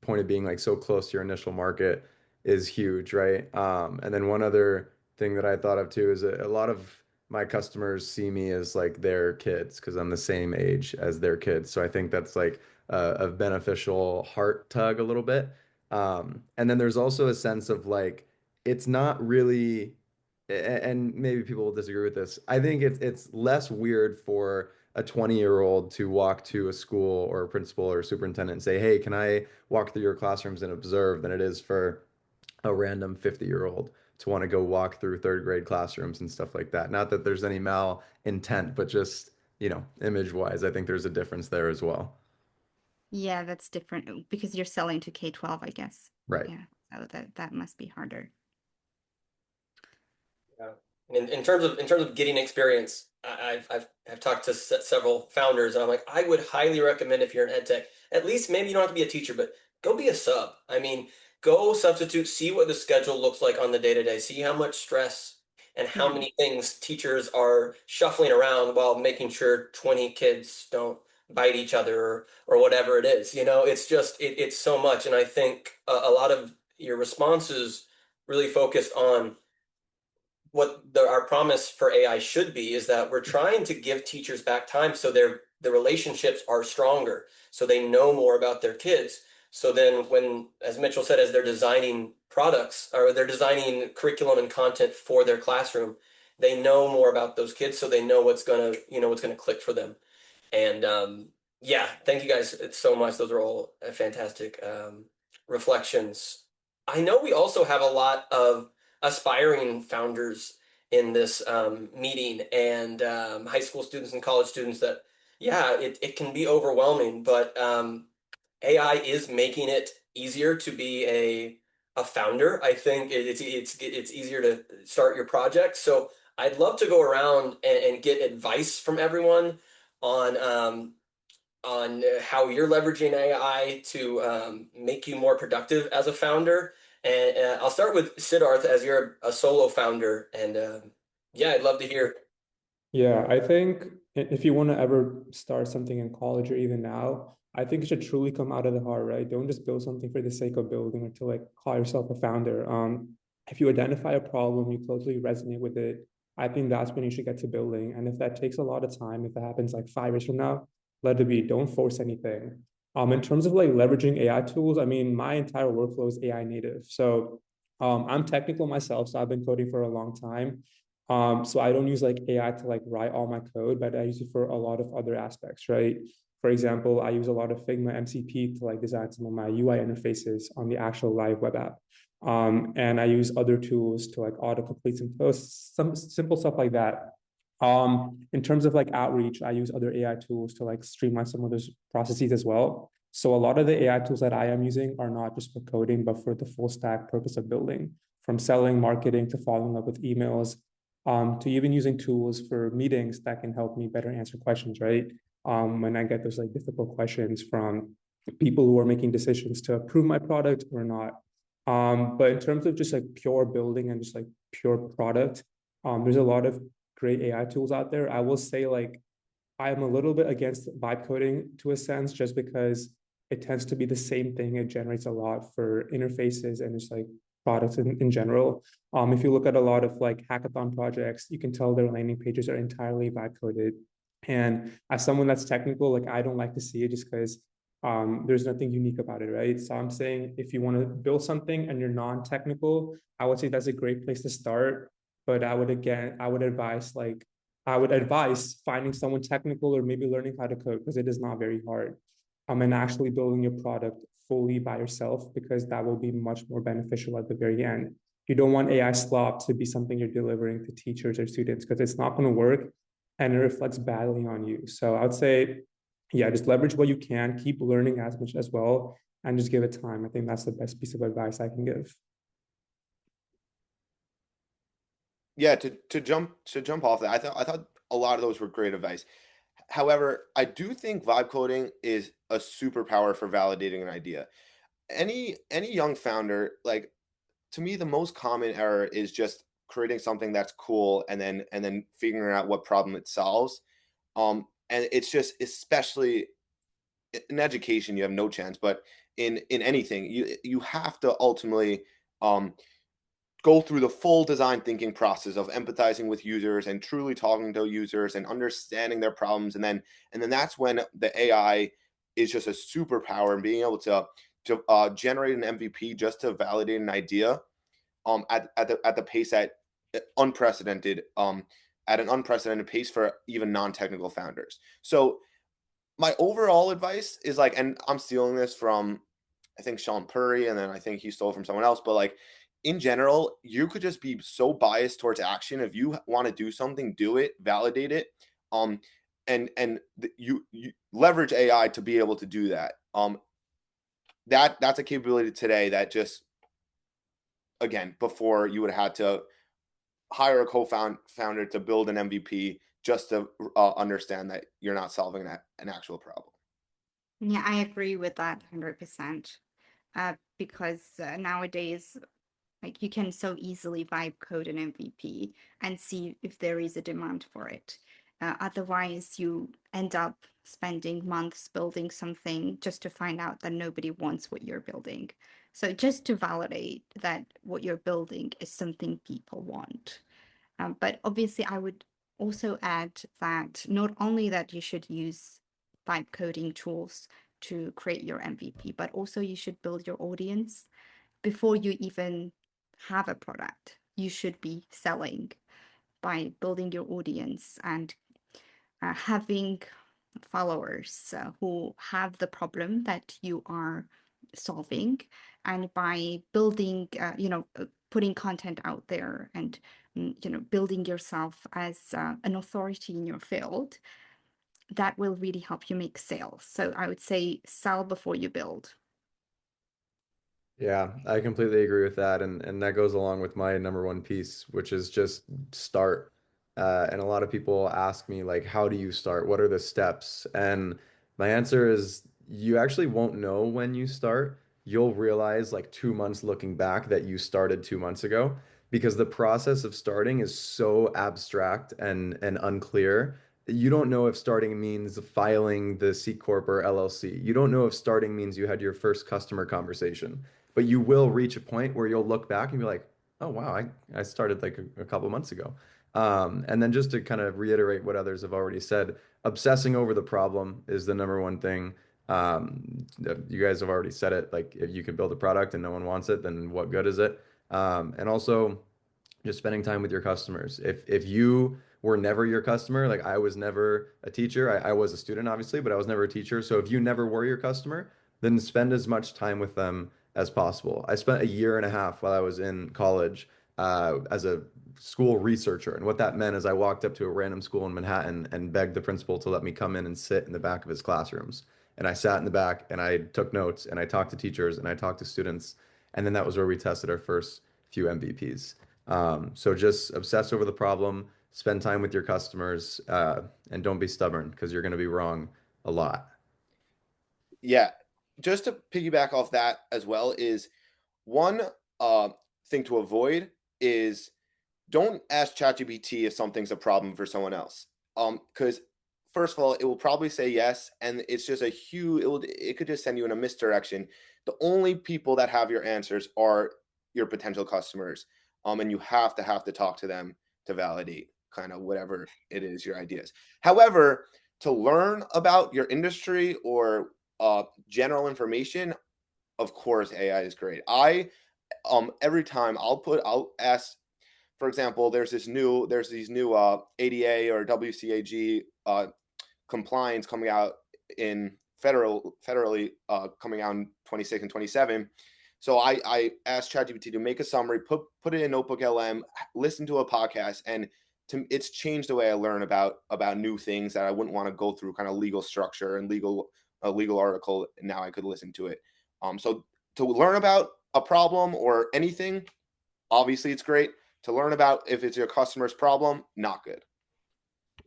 point of being like so close to your initial market is huge, right? And then one other thing that I thought of too is a lot of my customers see me as like their kids because I'm the same age as their kids. So I think that's like a beneficial heart tug a little bit. And then there's also a sense of like it's not really, and maybe people will disagree with this. I think it's less weird for a 20-year-old to walk to a school or a principal or a superintendent and say, "Hey, can I walk through your classrooms and observe?" than it is for a random 50-year-old to want to go walk through third grade classrooms and stuff like that. Not that there's any mal intent, but just image wise, I think there's a difference there as well. Yeah, that's different because you're selling to K-12, I guess. Right. Yeah, so that must be harder. Yeah. In terms of getting experience, I've talked to several founders, and I'm like, I would highly recommend if you're in EdTech, at least maybe you don't have to be a teacher, but go be a sub. I mean, go substitute, see what the schedule looks like on the day-to-day, see how much stress and how Yeah. many things teachers are shuffling around while making sure 20 kids don't bite each other or whatever it is. It's just it's so much, and I think a lot of your responses really focused on what our promise for AI should be is that we're trying to give teachers back time so the relationships are stronger, so they know more about their kids. So then when, as Mitchell said, as they're designing products or they're designing curriculum and content for their classroom, they know more about those kids so they know what's gonna click for them. And yeah, thank you guys so much. Those are all fantastic reflections. I know we also have a lot of aspiring founders in this meeting and high school students and college students that, yeah, it can be overwhelming, but AI is making it easier to be a founder. I think it's easier to start your project. So I'd love to go around and get advice from everyone on how you're leveraging AI to make you more productive as a founder. And I'll start with Siddharth as you're a solo founder. And yeah, I'd love to hear. Yeah, I think if you want to ever start something in college or even now, I think it should truly come out of the heart, right? Don't just build something for the sake of building or to like call yourself a founder. If you identify a problem, you closely resonate with it, I think that's when you should get to building. And if that takes a lot of time, if it happens like 5 years from now, let it be. Don't force anything. In terms of like leveraging AI tools, I mean, my entire workflow is AI native. So I'm technical myself, so I've been coding for a long time. So I don't use like AI to like write all my code, but I use it for a lot of other aspects, right? For example, I use a lot of Figma MCP to like design some of my UI interfaces on the actual live web app. And I use other tools to like autocomplete some posts, some simple stuff like that. In terms of like outreach, I use other AI tools to like streamline some of those processes as well. So a lot of the AI tools that I am using are not just for coding, but for the full stack purpose of building, from selling, marketing to following up with emails, to even using tools for meetings that can help me better answer questions, right? When I get those like difficult questions from people who are making decisions to approve my product or not. But in terms of just like pure building and just like pure product, there's a lot of great AI tools out there. I will say like I'm a little bit against vibe coding to a sense, just because it tends to be the same thing. It generates a lot for interfaces and just like products in general. If you look at a lot of like hackathon projects, you can tell their landing pages are entirely vibe coded. And as someone that's technical, like I don't like to see it just because there's nothing unique about it, right? So I'm saying if you want to build something and you're non-technical, I would say that's a great place to start. But I would advise finding someone technical or maybe learning how to code because it is not very hard. And actually building your product fully by yourself because that will be much more beneficial at the very end. You don't want AI slop to be something you're delivering to teachers or students because it's not going to work and it reflects badly on you. So I would say, yeah, just leverage what you can, keep learning as much as well, and just give it time. I think that's the best piece of advice I can give. Yeah, to jump off that, I thought a lot of those were great advice. However, I do think vibe coding is a superpower for validating an idea. Any young founder, like to me, the most common error is just creating something that's cool and then figuring out what problem it solves. And it's just especially in education, you have no chance, but in anything, you have to ultimately um go through the full design thinking process of empathizing with users and truly talking to users and understanding their problems, and then that's when the AI is just a superpower and being able to generate an MVP just to validate an idea at the pace unprecedented at an unprecedented pace for even non-technical founders. So my overall advice is like, and I'm stealing this from I think Sean Purry, and then I think he stole from someone else. But like in general, you could just be so biased towards action. If you want to do something, do it, validate it. Um, you leverage AI to be able to do that. That's a capability today that just, again, before you would have had to hire a co-founder to build an MVP just to understand that you're not solving an actual problem. Yeah, I agree with that 100%. Because nowadays, like, you can so easily vibe code an MVP and see if there is a demand for it. Otherwise, you end up spending months building something just to find out that nobody wants what you're building. So just to validate that what you're building is something people want. But obviously, I would also add that not only that you should use vibe coding tools to create your MVP, but also you should build your audience before you even have a product. You should be selling by building your audience and having followers who have the problem that you are solving, and by building, putting content out there and building yourself as an authority in your field, that will really help you make sales. So I would say sell before you build. Yeah, I completely agree with that, and that goes along with my number one piece, which is just start. And a lot of people ask me like, how do you start? What are the steps? And my answer is you actually won't know when you start. You'll realize like 2 months looking back that you started 2 months ago because the process of starting is so abstract and unclear. You don't know if starting means filing the C Corp or LLC. You don't know if starting means you had your first customer conversation, but you will reach a point where you'll look back and be like, oh wow, I started like a couple months ago. And then just to kind of reiterate what others have already said, obsessing over the problem is the number one thing. You guys have already said it, like if you can build a product and no one wants it, then what good is it? And also just spending time with your customers. If you were never your customer, like I was never a teacher, I was a student obviously, but I was never a teacher. So if you never were your customer, then spend as much time with them as possible. I spent a year and a half while I was in college as a school researcher. And what that meant is I walked up to a random school in Manhattan and begged the principal to let me come in and sit in the back of his classrooms. And I sat in the back and I took notes and I talked to teachers and I talked to students. And then that was where we tested our first few MVPs. So just obsess over the problem, spend time with your customers, and don't be stubborn because you're going to be wrong a lot. Yeah, just to piggyback off that as well is one thing to avoid is don't ask ChatGPT if something's a problem for someone else. Because first of all, it will probably say yes, and it's just a huge. It could just send you in a misdirection. The only people that have your answers are your potential customers, and you have to talk to them to validate kind of whatever it is your ideas. However, to learn about your industry or general information, of course, AI is great. Every time I'll ask, for example, there's these new ADA or WCAG compliance coming out in federally coming out in 26 and 27. So I asked ChatGPT to make a summary, put it in Notebook LM, listen to a podcast, and it's changed the way I learn about new things that I wouldn't want to go through kind of legal structure and a legal article. Now I could listen to it. So to learn about a problem or anything, obviously it's great. To learn about if it's your customer's problem, not good.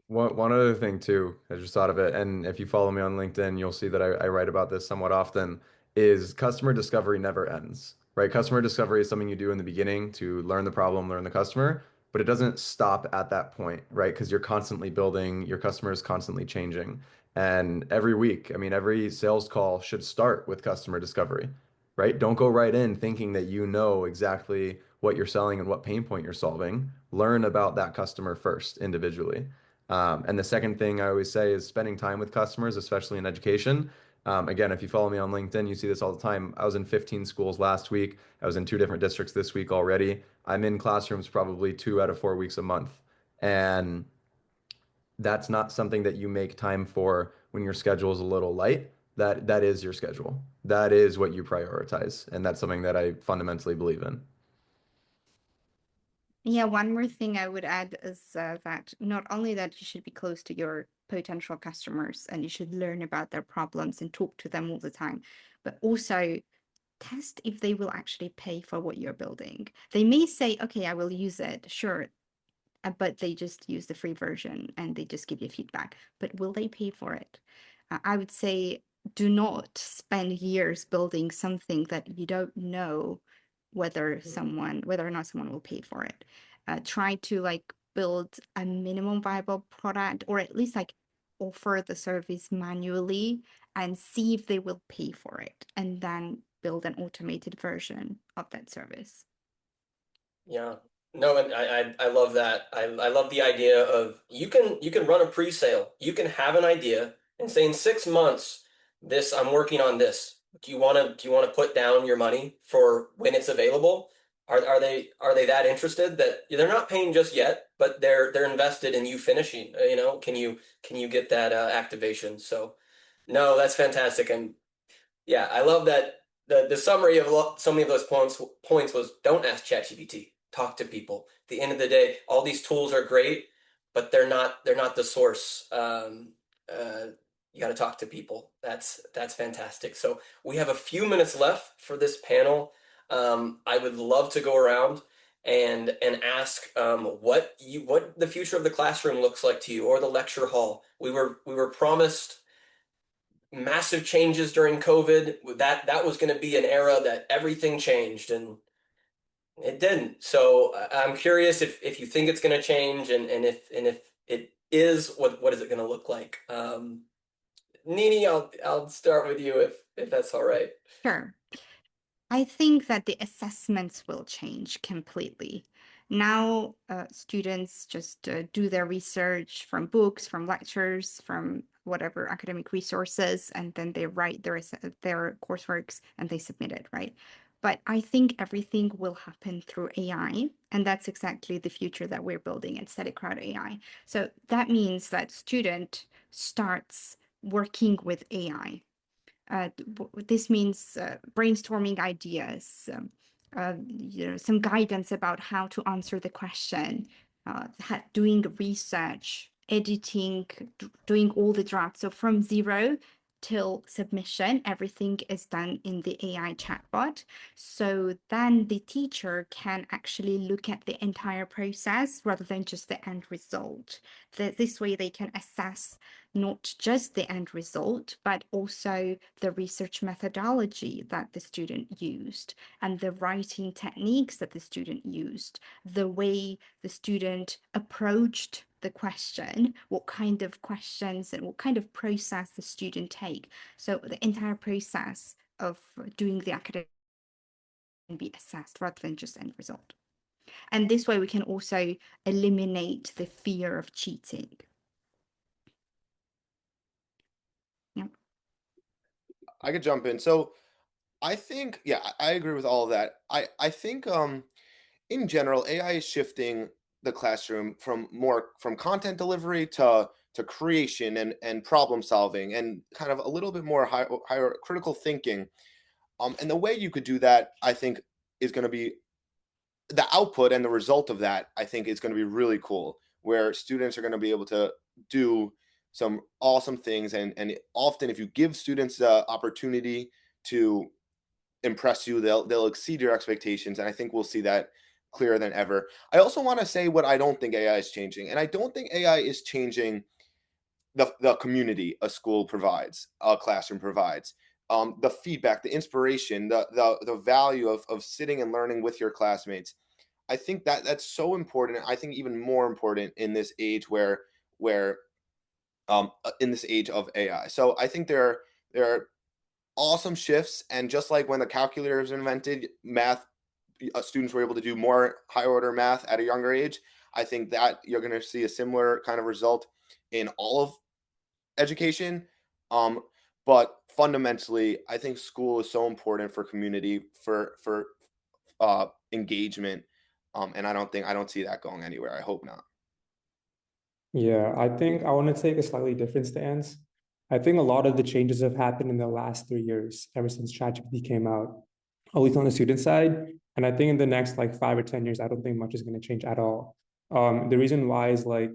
One other thing too, I just thought of it, and if you follow me on LinkedIn, you'll see that I write about this somewhat often, is customer discovery never ends, right? Customer discovery is something you do in the beginning to learn the problem, learn the customer, but it doesn't stop at that point, right? Because you're constantly building, your customer is constantly changing. And every week, I mean, every sales call should start with customer discovery, right? Don't go right in thinking that you know exactly what you're selling and what pain point you're solving. Learn about that customer first individually. And the second thing I always say is spending time with customers, especially in education. Again, if you follow me on LinkedIn, you see this all the time. I was in 15 schools last week. I was in 2 different districts this week already. I'm in classrooms probably 2 out of 4 weeks a month. And that's not something that you make time for when your schedule is a little light. That is your schedule. That is what you prioritize. And that's something that I fundamentally believe in. Yeah, one more thing I would add is that not only that you should be close to your potential customers and you should learn about their problems and talk to them all the time. But also test if they will actually pay for what you're building. They may say, okay, I will use it, sure, but they just use the free version and they just give you feedback. But will they pay for it? I would say do not spend years building something that you don't know whether or not someone will pay for it. Try to like build a minimum viable product, or at least like offer the service manually and see if they will pay for it, and then build an automated version of that service. Yeah. No, and I love that. I love the idea of you can run a pre-sale. You can have an idea and say in 6 months, I'm working on this. Do you want to put down your money for when it's available? Are they that interested that they're not paying just yet, but they're invested in you finishing? Can you get that activation? So, no, that's fantastic. And yeah, I love that the summary of so many of those points was don't ask ChatGPT. Talk to people. At the end of the day, all these tools are great, but they're not the source. You got to talk to people. That's fantastic. So we have a few minutes left for this panel. I would love to go around and ask what the future of the classroom looks like to you, or the lecture hall. We were promised massive changes during COVID. That was going to be an era that everything changed, and it didn't. So I'm curious if you think it's going to change, and if it is, what is it going to look like? Nini, I'll start with you if that's all right. Sure. I think that the assessments will change completely. Now, students just do their research from books, from lectures, from whatever academic resources, and then they write their courseworks and they submit it, right? But I think everything will happen through AI, and that's exactly the future that we're building at StudyCrowd.AI. So that means that student starts working with AI. This means brainstorming ideas, some guidance about how to answer the question, doing research, editing, doing all the drafts. So from zero till submission, everything is done in the AI chatbot. So then the teacher can actually look at the entire process rather than just the end result. This way they can assess not just the end result, but also the research methodology that the student used and the writing techniques that the student used, the way the student approached the question, what kind of questions and what kind of process the student take. So the entire process of doing the academic can be assessed rather than just end result. And this way we can also eliminate the fear of cheating. I could jump in. So I think, yeah, I agree with all of that. I think in general, AI is shifting the classroom from content delivery to creation and problem solving, and kind of a little bit more higher critical thinking. And the way you could do that, I think, is going to be the output, and the result of that, I think, is going to be really cool, where students are going to be able to do some awesome things. And often, if you give students the opportunity to impress you, they'll exceed your expectations. And I think we'll see that clearer than ever. I also want to say what I don't think AI is changing. And I don't think AI is changing the community a school provides, a classroom provides. The feedback, the inspiration, the value of sitting and learning with your classmates. I think that's so important. I think even more important in this age where in this age of AI. So I think there are awesome shifts, and just like when the calculator was invented, math students were able to do more high order math at a younger age. I think that you're going to see a similar kind of result in all of education. But fundamentally, I think school is so important for community, for engagement, and I don't see that going anywhere. I hope not. Yeah, I think I want to take a slightly different stance. I think a lot of the changes have happened in the last 3 years, ever since ChatGPT came out, at least on the student side. And I think in the next like 5 or 10 years, I don't think much is going to change at all. The reason why is like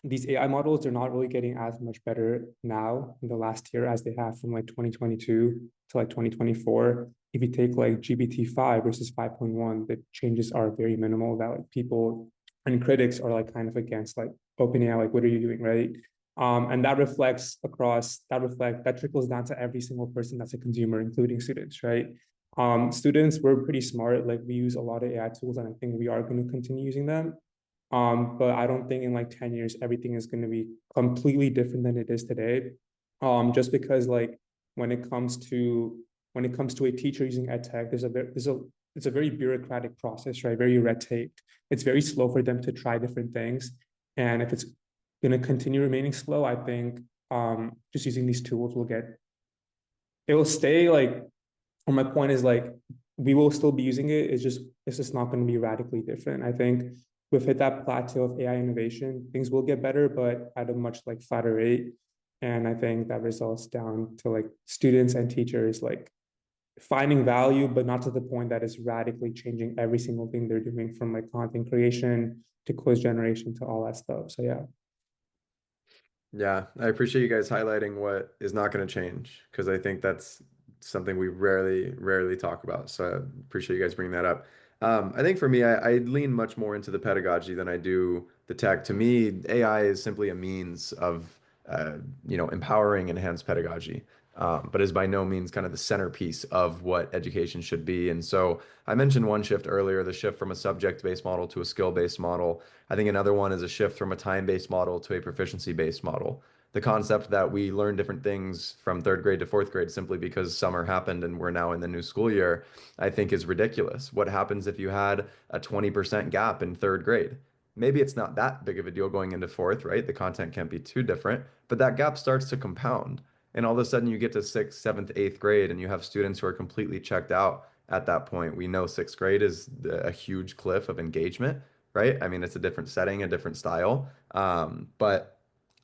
these AI models, they're not really getting as much better now in the last year as they have from like 2022 to like 2024. If you take like GPT-5 versus 5.1, the changes are very minimal that like people and critics are like kind of against like OpenAI, like what are you doing, right? And that that trickles down to every single person that's a consumer, including students, right? Students, we're pretty smart. Like we use a lot of AI tools, and I think we are going to continue using them. But I don't think in like 10 years everything is going to be completely different than it is today. Just because like when it comes to a teacher using EdTech, it's a very bureaucratic process, right? Very red taped. It's very slow for them to try different things. And if it's going to continue remaining slow, I think just using these tools it will stay like, or my point is like, we will still be using it. It's just not going to be radically different. I think we've hit that plateau of AI innovation. Things will get better, but at a much like flatter rate. And I think that results down to like students and teachers like finding value, but not to the point that it's radically changing every single thing they're doing, from like content creation to quiz generation to all that stuff. So yeah. Yeah, I appreciate you guys highlighting what is not going to change, because I think that's something we rarely talk about. So I appreciate you guys bringing that up. I think for me, I lean much more into the pedagogy than I do the tech. To me, AI is simply a means of empowering enhanced pedagogy, but is by no means kind of the centerpiece of what education should be. And so I mentioned one shift earlier, the shift from a subject-based model to a skill-based model. I think another one is a shift from a time-based model to a proficiency-based model. The concept that we learn different things from third grade to fourth grade simply because summer happened and we're now in the new school year, I think is ridiculous. What happens if you had a 20% gap in third grade? Maybe it's not that big of a deal going into fourth, right? The content can't be too different, but that gap starts to compound. And all of a sudden you get to sixth, seventh, eighth grade, and you have students who are completely checked out at that point. We know sixth grade is a huge cliff of engagement, right? I mean, it's a different setting, a different style. But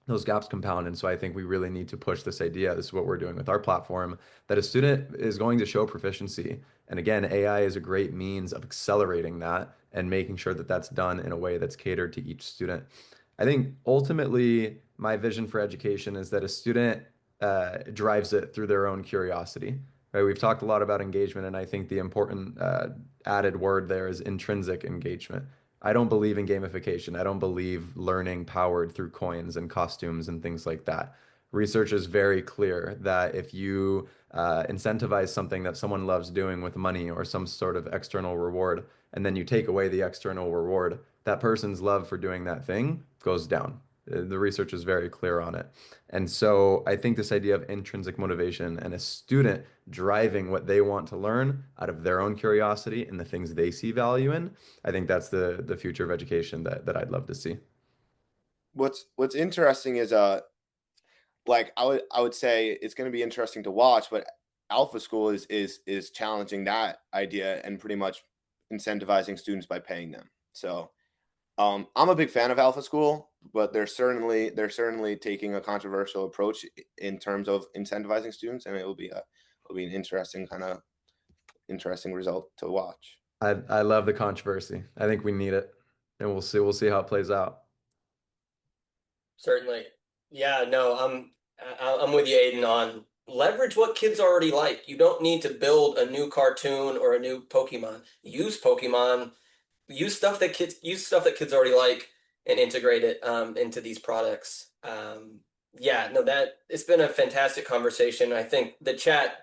those gaps compound. And so I think we really need to push this idea. This is what we're doing with our platform, that a student is going to show proficiency. And again, AI is a great means of accelerating that and making sure that that's done in a way that's catered to each student. I think ultimately, my vision for education is that a student drives it through their own curiosity. Right? We've talked a lot about engagement, and I think the important added word there is intrinsic engagement. I don't believe in gamification. I don't believe learning powered through coins and costumes and things like that. Research is very clear that if you incentivize something that someone loves doing with money or some sort of external reward, and then you take away the external reward, that person's love for doing that thing goes down. The research is very clear on it. And so I think this idea of intrinsic motivation and a student driving what they want to learn out of their own curiosity and the things they see value in, I think that's the future of education that I'd love to see. What's interesting is like I would say it's going to be interesting to watch, but Alpha School is challenging that idea and pretty much incentivizing students by paying them. So I'm a big fan of Alpha School, but they're certainly taking a controversial approach in terms of incentivizing students, and it'll be an interesting result to watch. I love the controversy. I think we need it, and we'll see how it plays out. Certainly. Yeah, no, I'm with you, Aidan, on leverage what kids already like. You don't need to build a new cartoon or a new Pokemon. Use Pokemon, use stuff that kids already like and integrate it into these products. Yeah, no, that it's been a fantastic conversation. I think the chat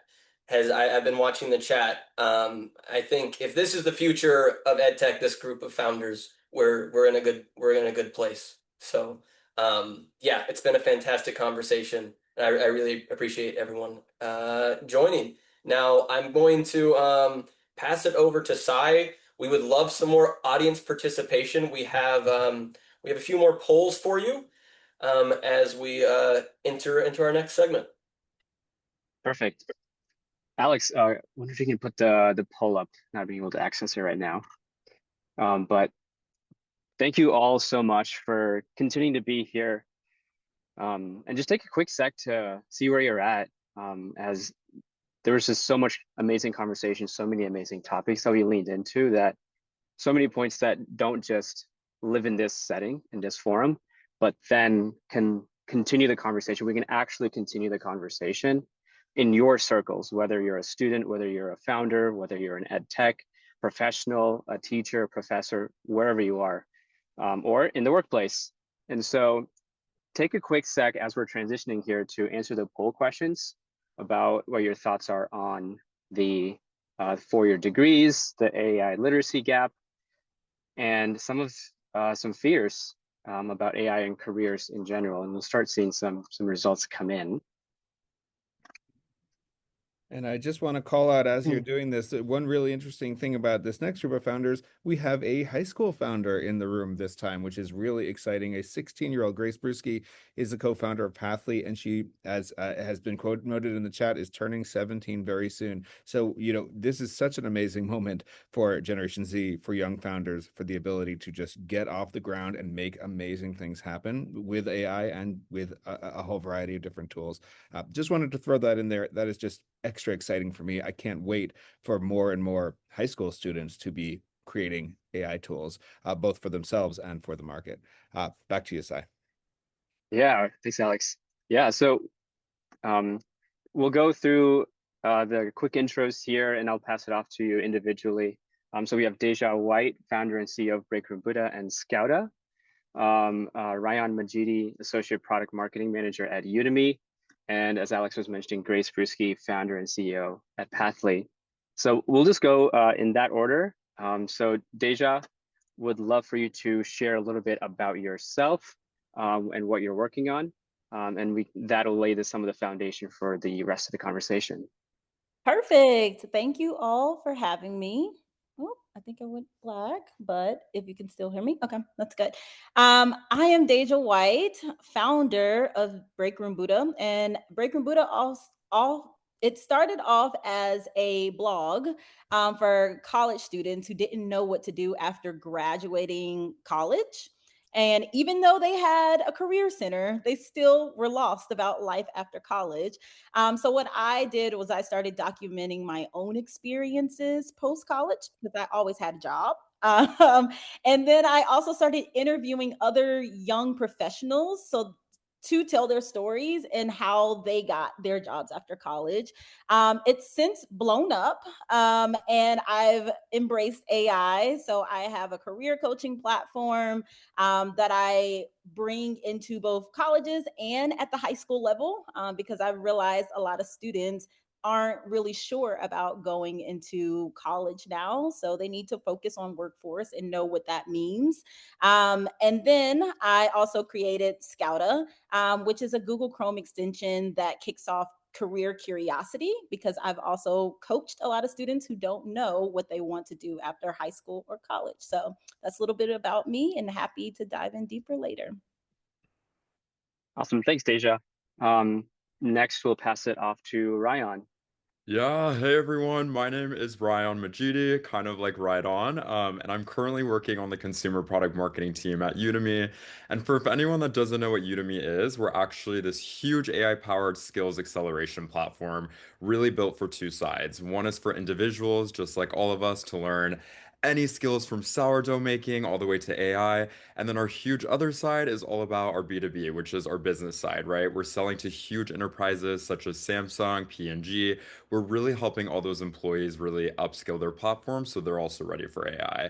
I've been watching the chat. I think if this is the future of EdTech, this group of founders, we're in a good place. So yeah, it's been a fantastic conversation. And I really appreciate everyone joining. Now I'm going to pass it over to Sai. We would love some more audience participation. We have a few more polls for you as we enter into our next segment. Perfect. Alex, I wonder if you can put the poll up, not being able to access it right now. But thank you all so much for continuing to be here. And just take a quick sec to see where you're at, as there was just so much amazing conversation, so many amazing topics that we leaned into, that so many points that don't just live in this setting, in this forum, but then can continue the conversation. We can actually continue the conversation in your circles, whether you're a student, whether you're a founder, whether you're an ed tech professional, a teacher, professor, wherever you are, or in the workplace. And so take a quick sec as we're transitioning here to answer the poll questions about what your thoughts are on the 4-year degrees, the AI literacy gap, and some fears about AI and careers in general. And we'll start seeing some results come in. And I just want to call out as you're doing this, one really interesting thing about this next group of founders, we have a high school founder in the room this time, which is really exciting. A 16-year-old Grace Brusky is the co-founder of Pathly, and she, as has been quote noted in the chat, is turning 17 very soon. So, you know, this is such an amazing moment for Generation Z, for young founders, for the ability to just get off the ground and make amazing things happen with AI and with a whole variety of different tools. Just wanted to throw that in there. That is just extra exciting for me. I can't wait for more and more high school students to be creating AI tools, both for themselves and for the market. Back to you, Sai. Yeah, thanks, Alex. Yeah, so we'll go through the quick intros here, and I'll pass it off to you individually. So we have Deja White, founder and CEO of Breakroom Buddha and Scouta. Rayan Madjidi, Associate Product Marketing Manager at Udemy. And as Alex was mentioning, Grace Brusky, founder and CEO at Pathly. So we'll just go in that order. So Deja, would love for you to share a little bit about yourself and what you're working on. And that'll lay some of the foundation for the rest of the conversation. Perfect. Thank you all for having me. Oh, I think I went black, but if you can still hear me, okay, that's good. I am Deja White, founder of Breakroom Buddha, and Breakroom Buddha it started off as a blog for college students who didn't know what to do after graduating college. And even though they had a career center, they still were lost about life after college. So what I did was I started documenting my own experiences post college because I always had a job. And then I also started interviewing other young professionals to tell their stories and how they got their jobs after college. It's since blown up, and I've embraced AI. So I have a career coaching platform that I bring into both colleges and at the high school level because I've realized a lot of students aren't really sure about going into college now. So they need to focus on workforce and know what that means. And then I also created Scouta, which is a Google Chrome extension that kicks off career curiosity because I've also coached a lot of students who don't know what they want to do after high school or college. So that's a little bit about me and happy to dive in deeper later. Awesome. Thanks, Deja. Next, we'll pass it off to Rayan. Yeah, hey everyone, my name is Rayan Madjidi, kind of like right on, and I'm currently working on the consumer product marketing team at Udemy. And for anyone that doesn't know what Udemy is, we're actually this huge AI-powered skills acceleration platform, really built for two sides. One is for individuals, just like all of us, to learn any skills from sourdough making all the way to AI. And then our huge other side is all about our B2B, which is our business side, right? We're selling to huge enterprises such as Samsung, P&G. We're really helping all those employees really upskill their platform so they're also ready for AI.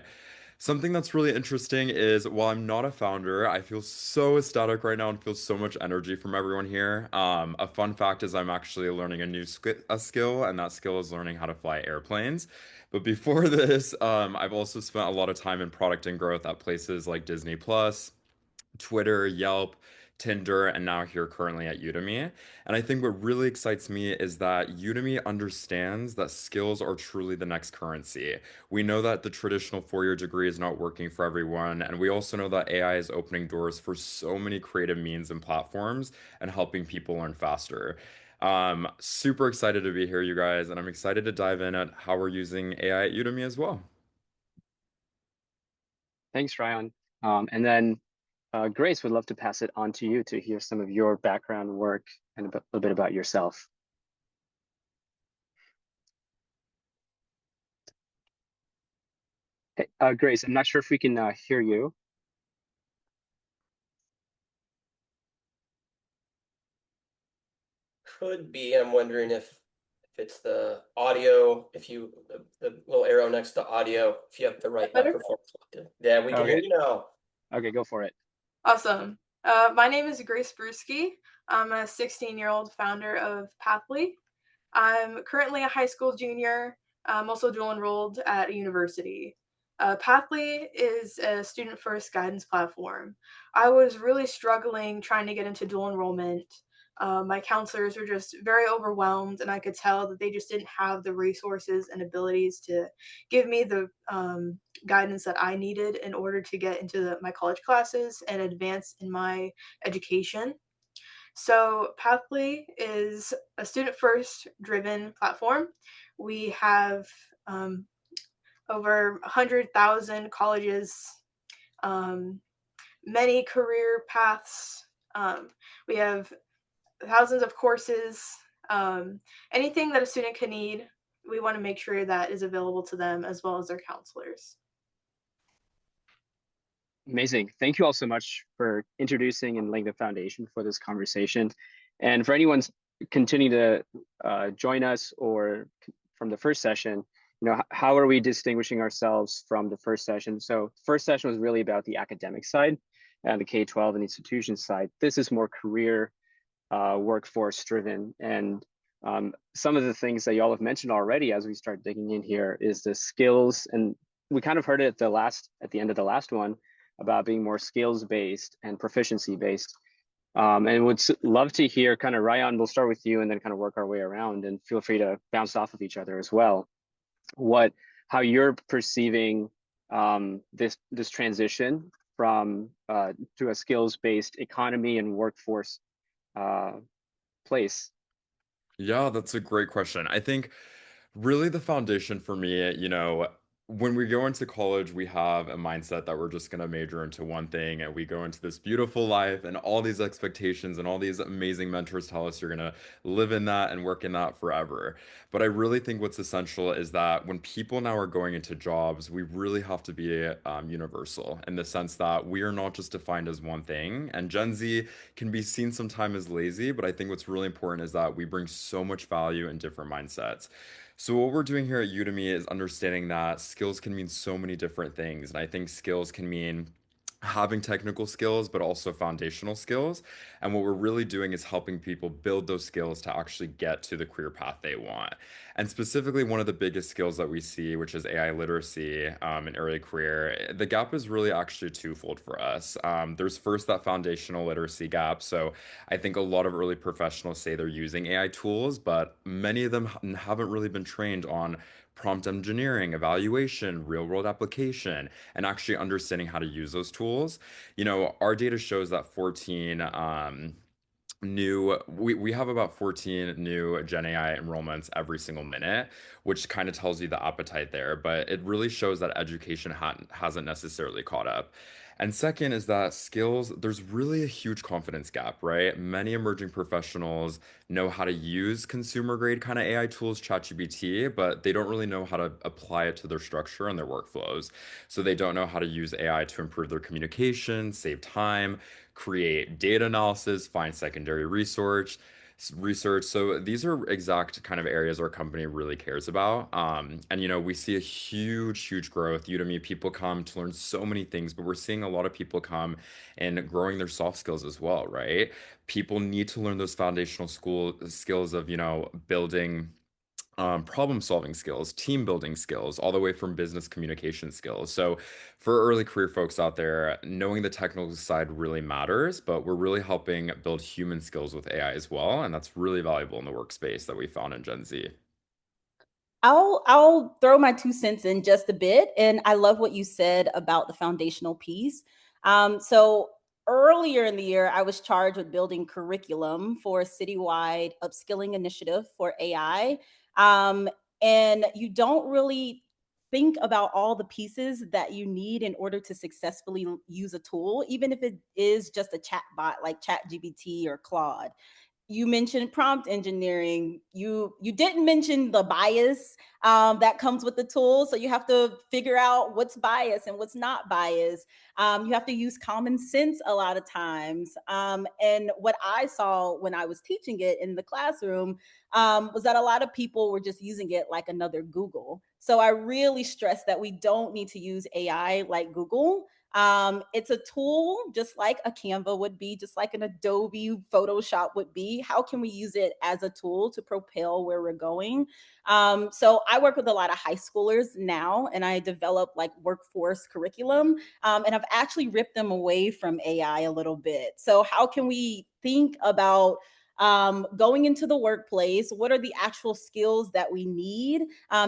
Something that's really interesting is while I'm not a founder, I feel so ecstatic right now and feel so much energy from everyone here. A fun fact is I'm actually learning a new skill, and that skill is learning how to fly airplanes. But before this, I've also spent a lot of time in product and growth at places like Disney Plus, Twitter, Yelp, Tinder, and now here currently at Udemy. And I think what really excites me is that Udemy understands that skills are truly the next currency. We know that the traditional 4-year degree is not working for everyone, and we also know that AI is opening doors for so many creative means and platforms and helping people learn faster. Super excited to be here, you guys, and I'm excited to dive in at how we're using AI at Udemy as well. Thanks, Ryan. And then Grace, would love to pass it on to you to hear some of your background work and a little bit about yourself. Hey, Grace, I'm not sure if we can hear you. could be. I'm wondering if it's the audio, the little arrow next to audio, if you have the right microphone selected. Yeah, we can hear you now. Okay, go for it. Awesome. My name is Grace Brusky. I'm a 16-year-old founder of Pathly. I'm currently a high school junior. I'm also dual enrolled at a university. Pathly is a student-first guidance platform. I was really struggling trying to get into dual enrollment. My counselors were just very overwhelmed, and I could tell that they just didn't have the resources and abilities to give me the guidance that I needed in order to get into my college classes and advance in my education. So Pathly is a student-first driven platform. We have over 100,000 colleges, many career paths. We have thousands of courses. Anything that a student can need, we want to make sure that is available to them as well as their counselors. Amazing. Thank you all so much for introducing and laying the foundation for this conversation. And for anyone continuing to join us or from the first session, how are we distinguishing ourselves from the first session? So first session was really about the academic side and the K-12 and institution side. This is more career workforce driven. And some of the things that y'all have mentioned already as we start digging in here is the skills. And we kind of heard it at the end of the last one about being more skills-based and proficiency-based. And would love to hear kind of, Rayan, we'll start with you and then kind of work our way around, and feel free to bounce off of each other as well. How you're perceiving this transition from to a skills-based economy and workforce place. Yeah, that's a great question. I think really the foundation for me, when we go into college, we have a mindset that we're just going to major into one thing, and we go into this beautiful life and all these expectations and all these amazing mentors tell us you're going to live in that and work in that forever. But I really think what's essential is that when people now are going into jobs, we really have to be universal in the sense that we are not just defined as one thing. And Gen Z can be seen sometimes as lazy, but I think what's really important is that we bring so much value in different mindsets. So what we're doing here at Udemy is understanding that skills can mean so many different things. And I think skills can mean having technical skills, but also foundational skills. And what we're really doing is helping people build those skills to actually get to the career path they want. And specifically, one of the biggest skills that we see, which is AI literacy in early career, the gap is really actually twofold for us. There's first that foundational literacy gap. So I think a lot of early professionals say they're using AI tools, but many of them haven't really been trained on prompt engineering, evaluation, real world application, and actually understanding how to use those tools. Our data shows that we have about 14 new Gen AI enrollments every single minute, which kind of tells you the appetite there, but it really shows that education hasn't necessarily caught up. And second is that skills, there's really a huge confidence gap, right? Many emerging professionals know how to use consumer grade kind of AI tools, ChatGPT, but they don't really know how to apply it to their structure and their workflows. So they don't know how to use AI to improve their communication, save time, create data analysis, find secondary research. So these are exact kind of areas our company really cares about. And we see a huge growth. Udemy people come to learn so many things, but we're seeing a lot of people come and growing their soft skills as well, right? People need to learn those foundational skills of, building problem solving skills, team building skills, all the way from business communication skills. So, for early career folks out there, knowing the technical side really matters, but we're really helping build human skills with AI as well. And that's really valuable in the workspace that we found in Gen Z. I'll throw my 2 cents in just a bit. And I love what you said about the foundational piece. So earlier in the year, I was charged with building curriculum for a citywide upskilling initiative for AI. And you don't really think about all the pieces that you need in order to successfully use a tool, even if it is just a chat bot like ChatGPT or Claude. you mentioned prompt engineering. You didn't mention the bias that comes with the tool. So you have to figure out what's bias and what's not bias. You have to use common sense a lot of times. And what I saw when I was teaching it in the classroom was that a lot of people were just using it like another Google. So I really stress that we don't need to use AI like Google. It's a tool just like a Canva would be, just like an Adobe Photoshop would be. How can we use it as a tool to propel where we're going? So I work with a lot of high schoolers now, and I develop like workforce curriculum, and I've actually ripped them away from AI a little bit. So how can we think about going into the workplace? What are the actual skills that we need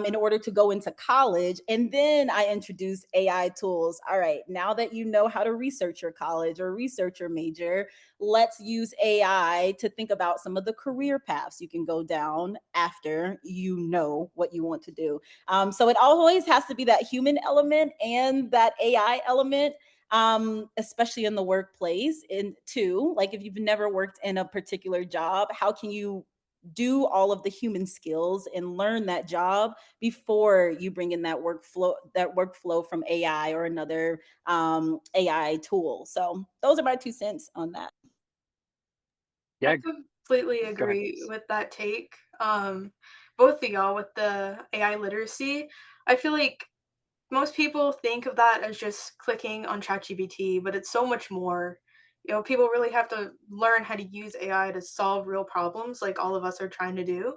in order to go into college? And then I introduce AI tools. All right, now that you know how to research your college or research your major, let's use AI to think about some of the career paths you can go down after you know what you want to do. So it always has to be that human element and that AI element, especially in the workplace. And two, like if you've never worked in a particular job, how can you do all of the human skills and learn that job before you bring in that workflow from AI or another AI tool? So those are my 2 cents on that. Yeah, I completely go ahead. agree with that take. Both of y'all with the AI literacy. I feel like most people think of that as just clicking on ChatGPT, but it's so much more. You know, people really have to learn how to use AI to solve real problems like all of us are trying to do.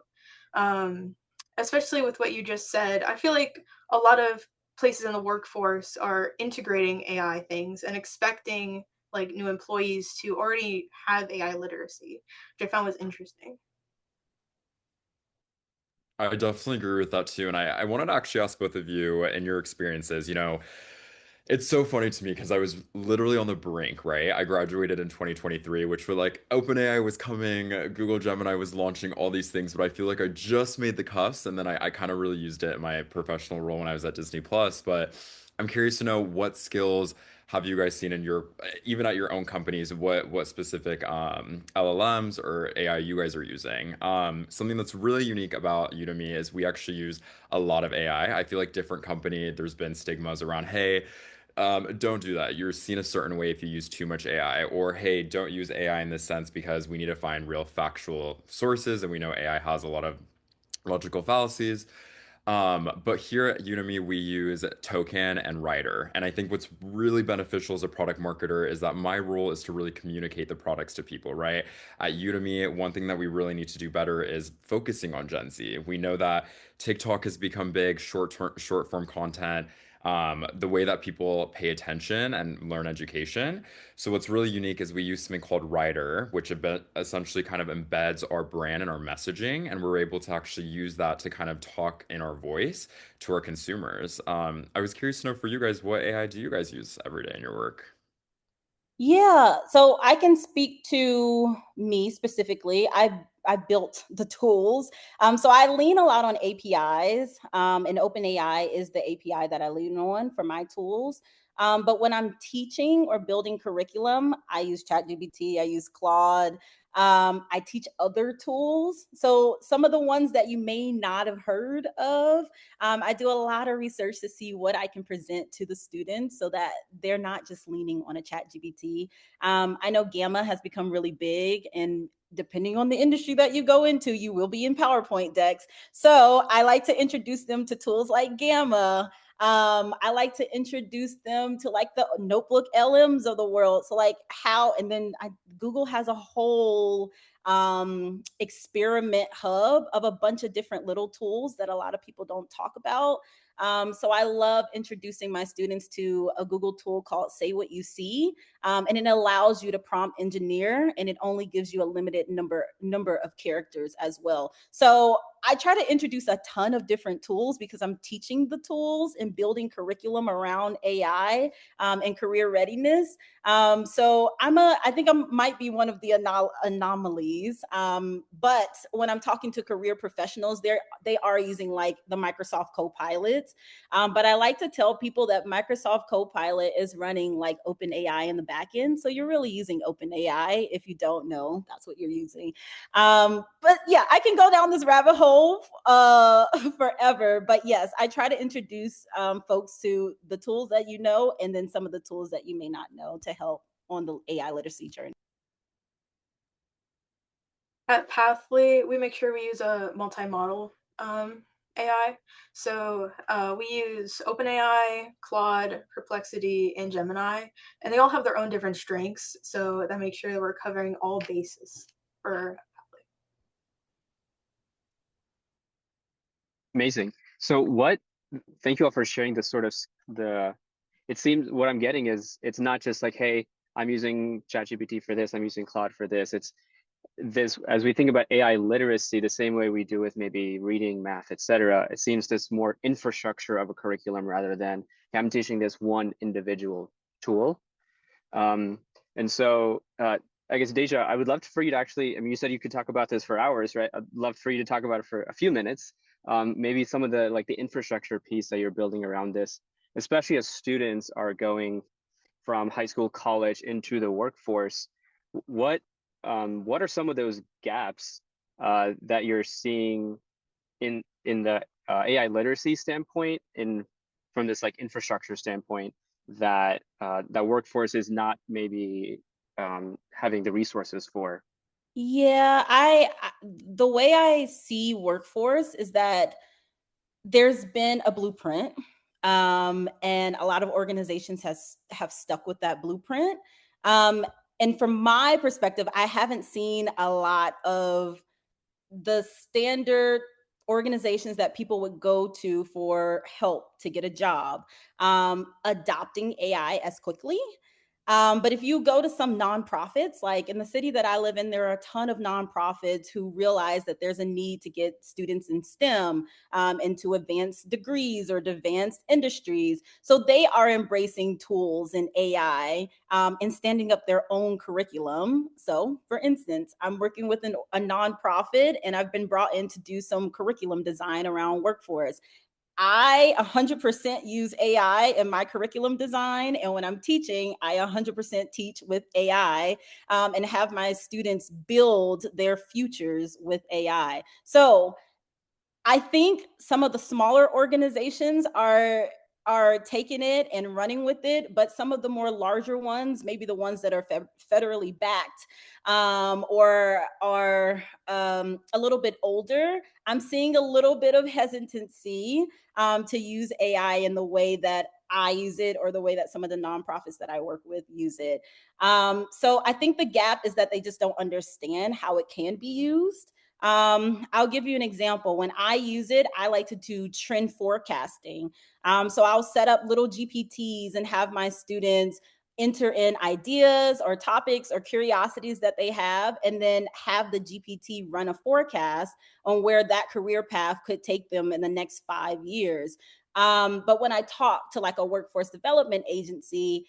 Um, Especially with what you just said, I feel like a lot of places in the workforce are integrating AI things and expecting like new employees to already have AI literacy, which I found was interesting. I definitely agree with that too. And I wanted to actually ask both of you and your experiences. It's so funny to me because I was literally on the brink, right? I graduated in 2023, which were like OpenAI was coming, Google Gemini was launching all these things, but I feel like I just made the cusp and then I kind of really used it in my professional role when I was at Disney Plus. But I'm curious to know what skills have you guys seen in your, even at your own companies, what specific LLMs or AI you guys are using? Something that's really unique about Udemy is we actually use a lot of AI. I feel like different company, there's been stigmas around, hey, don't do that. You're seen a certain way if you use too much AI, or hey, don't use AI in this sense because we need to find real factual sources, and we know AI has a lot of logical fallacies. But here at Udemy, we use token and writer. And I think what's really beneficial as a product marketer is that my role is to really communicate the products to people, right? At Udemy, one thing that we really need to do better is focusing on Gen Z. We know that TikTok has become big, short form content, the way that people pay attention and learn education. So what's really unique is we use something called Writer, which essentially kind of embeds our brand and our messaging, and we're able to actually use that to kind of talk in our voice to our consumers. I was curious to know for you guys, what AI do you guys use every day in your work? Yeah, so I can speak to me specifically. I built the tools. So I lean a lot on APIs, and OpenAI is the API that I lean on for my tools. But when I'm teaching or building curriculum, I use ChatGPT, I use Claude. I teach other tools. So some of the ones that you may not have heard of, I do a lot of research to see what I can present to the students so that they're not just leaning on a ChatGPT. I know Gamma has become really big, and depending on the industry that you go into, you will be in PowerPoint decks. So I like to introduce them to tools like Gamma. I like to introduce them to like the notebook LMs of the world. So like and then Google has a whole experiment hub of a bunch of different little tools that a lot of people don't talk about. So I love introducing my students to a Google tool called Say What You See, and it allows you to prompt engineer, and it only gives you a limited number of characters as well. So I try to introduce a ton of different tools because I'm teaching the tools and building curriculum around AI and career readiness. So I think I might be one of the anomalies. But when I'm talking to career professionals, they are using like the Microsoft Copilot. But I like to tell people that Microsoft Copilot is running like OpenAI in the back end. So you're really using OpenAI. If you don't know, that's what you're using. But yeah, I can go down this rabbit hole forever. But yes, I try to introduce folks to the tools that you know, and then some of the tools that you may not know to help on the AI literacy journey. At Pathly, we make sure we use a multi-model AI. So we use OpenAI, Claude, Perplexity, and Gemini, and they all have their own different strengths. So that makes sure that we're covering all bases for Pathly. Amazing. So thank you all for sharing the sort of it seems what I'm getting is it's not just like, hey, I'm using ChatGPT for this, I'm using Claude for this. It's this, as we think about AI literacy, the same way we do with maybe reading, math, etc. It seems this more infrastructure of a curriculum rather than I'm teaching this one individual tool. And so I guess, Deja, I would love for you to actually, I mean, you said you could talk about this for hours, right? I'd love for you to talk about it for a few minutes. Maybe some of the infrastructure piece that you're building around this, especially as students are going from high school, college into the workforce. What are some of those gaps that you're seeing in the AI literacy standpoint, from this like infrastructure standpoint, that workforce is not maybe having the resources for? Yeah, the way I see workforce is that there's been a blueprint, and a lot of organizations have stuck with that blueprint. And from my perspective, I haven't seen a lot of the standard organizations that people would go to for help to get a job adopting AI as quickly. But if you go to some nonprofits, like in the city that I live in, there are a ton of nonprofits who realize that there's a need to get students in STEM into advanced degrees or advanced industries. So they are embracing tools and AI and standing up their own curriculum. So, for instance, I'm working with a nonprofit, and I've been brought in to do some curriculum design around workforce. I 100% use AI in my curriculum design. And when I'm teaching, I 100% teach with AI and have my students build their futures with AI. So I think some of the smaller organizations are taking it and running with it, but some of the more larger ones, maybe the ones that are federally backed or are a little bit older, I'm seeing a little bit of hesitancy to use AI in the way that I use it or the way that some of the nonprofits that I work with use it. So I think the gap is that they just don't understand how it can be used. I'll give you an example. When I use it, I like to do trend forecasting. So I'll set up little GPTs and have my students enter in ideas or topics or curiosities that they have, and then have the GPT run a forecast on where that career path could take them in the next 5 years. But when I talk to like a workforce development agency,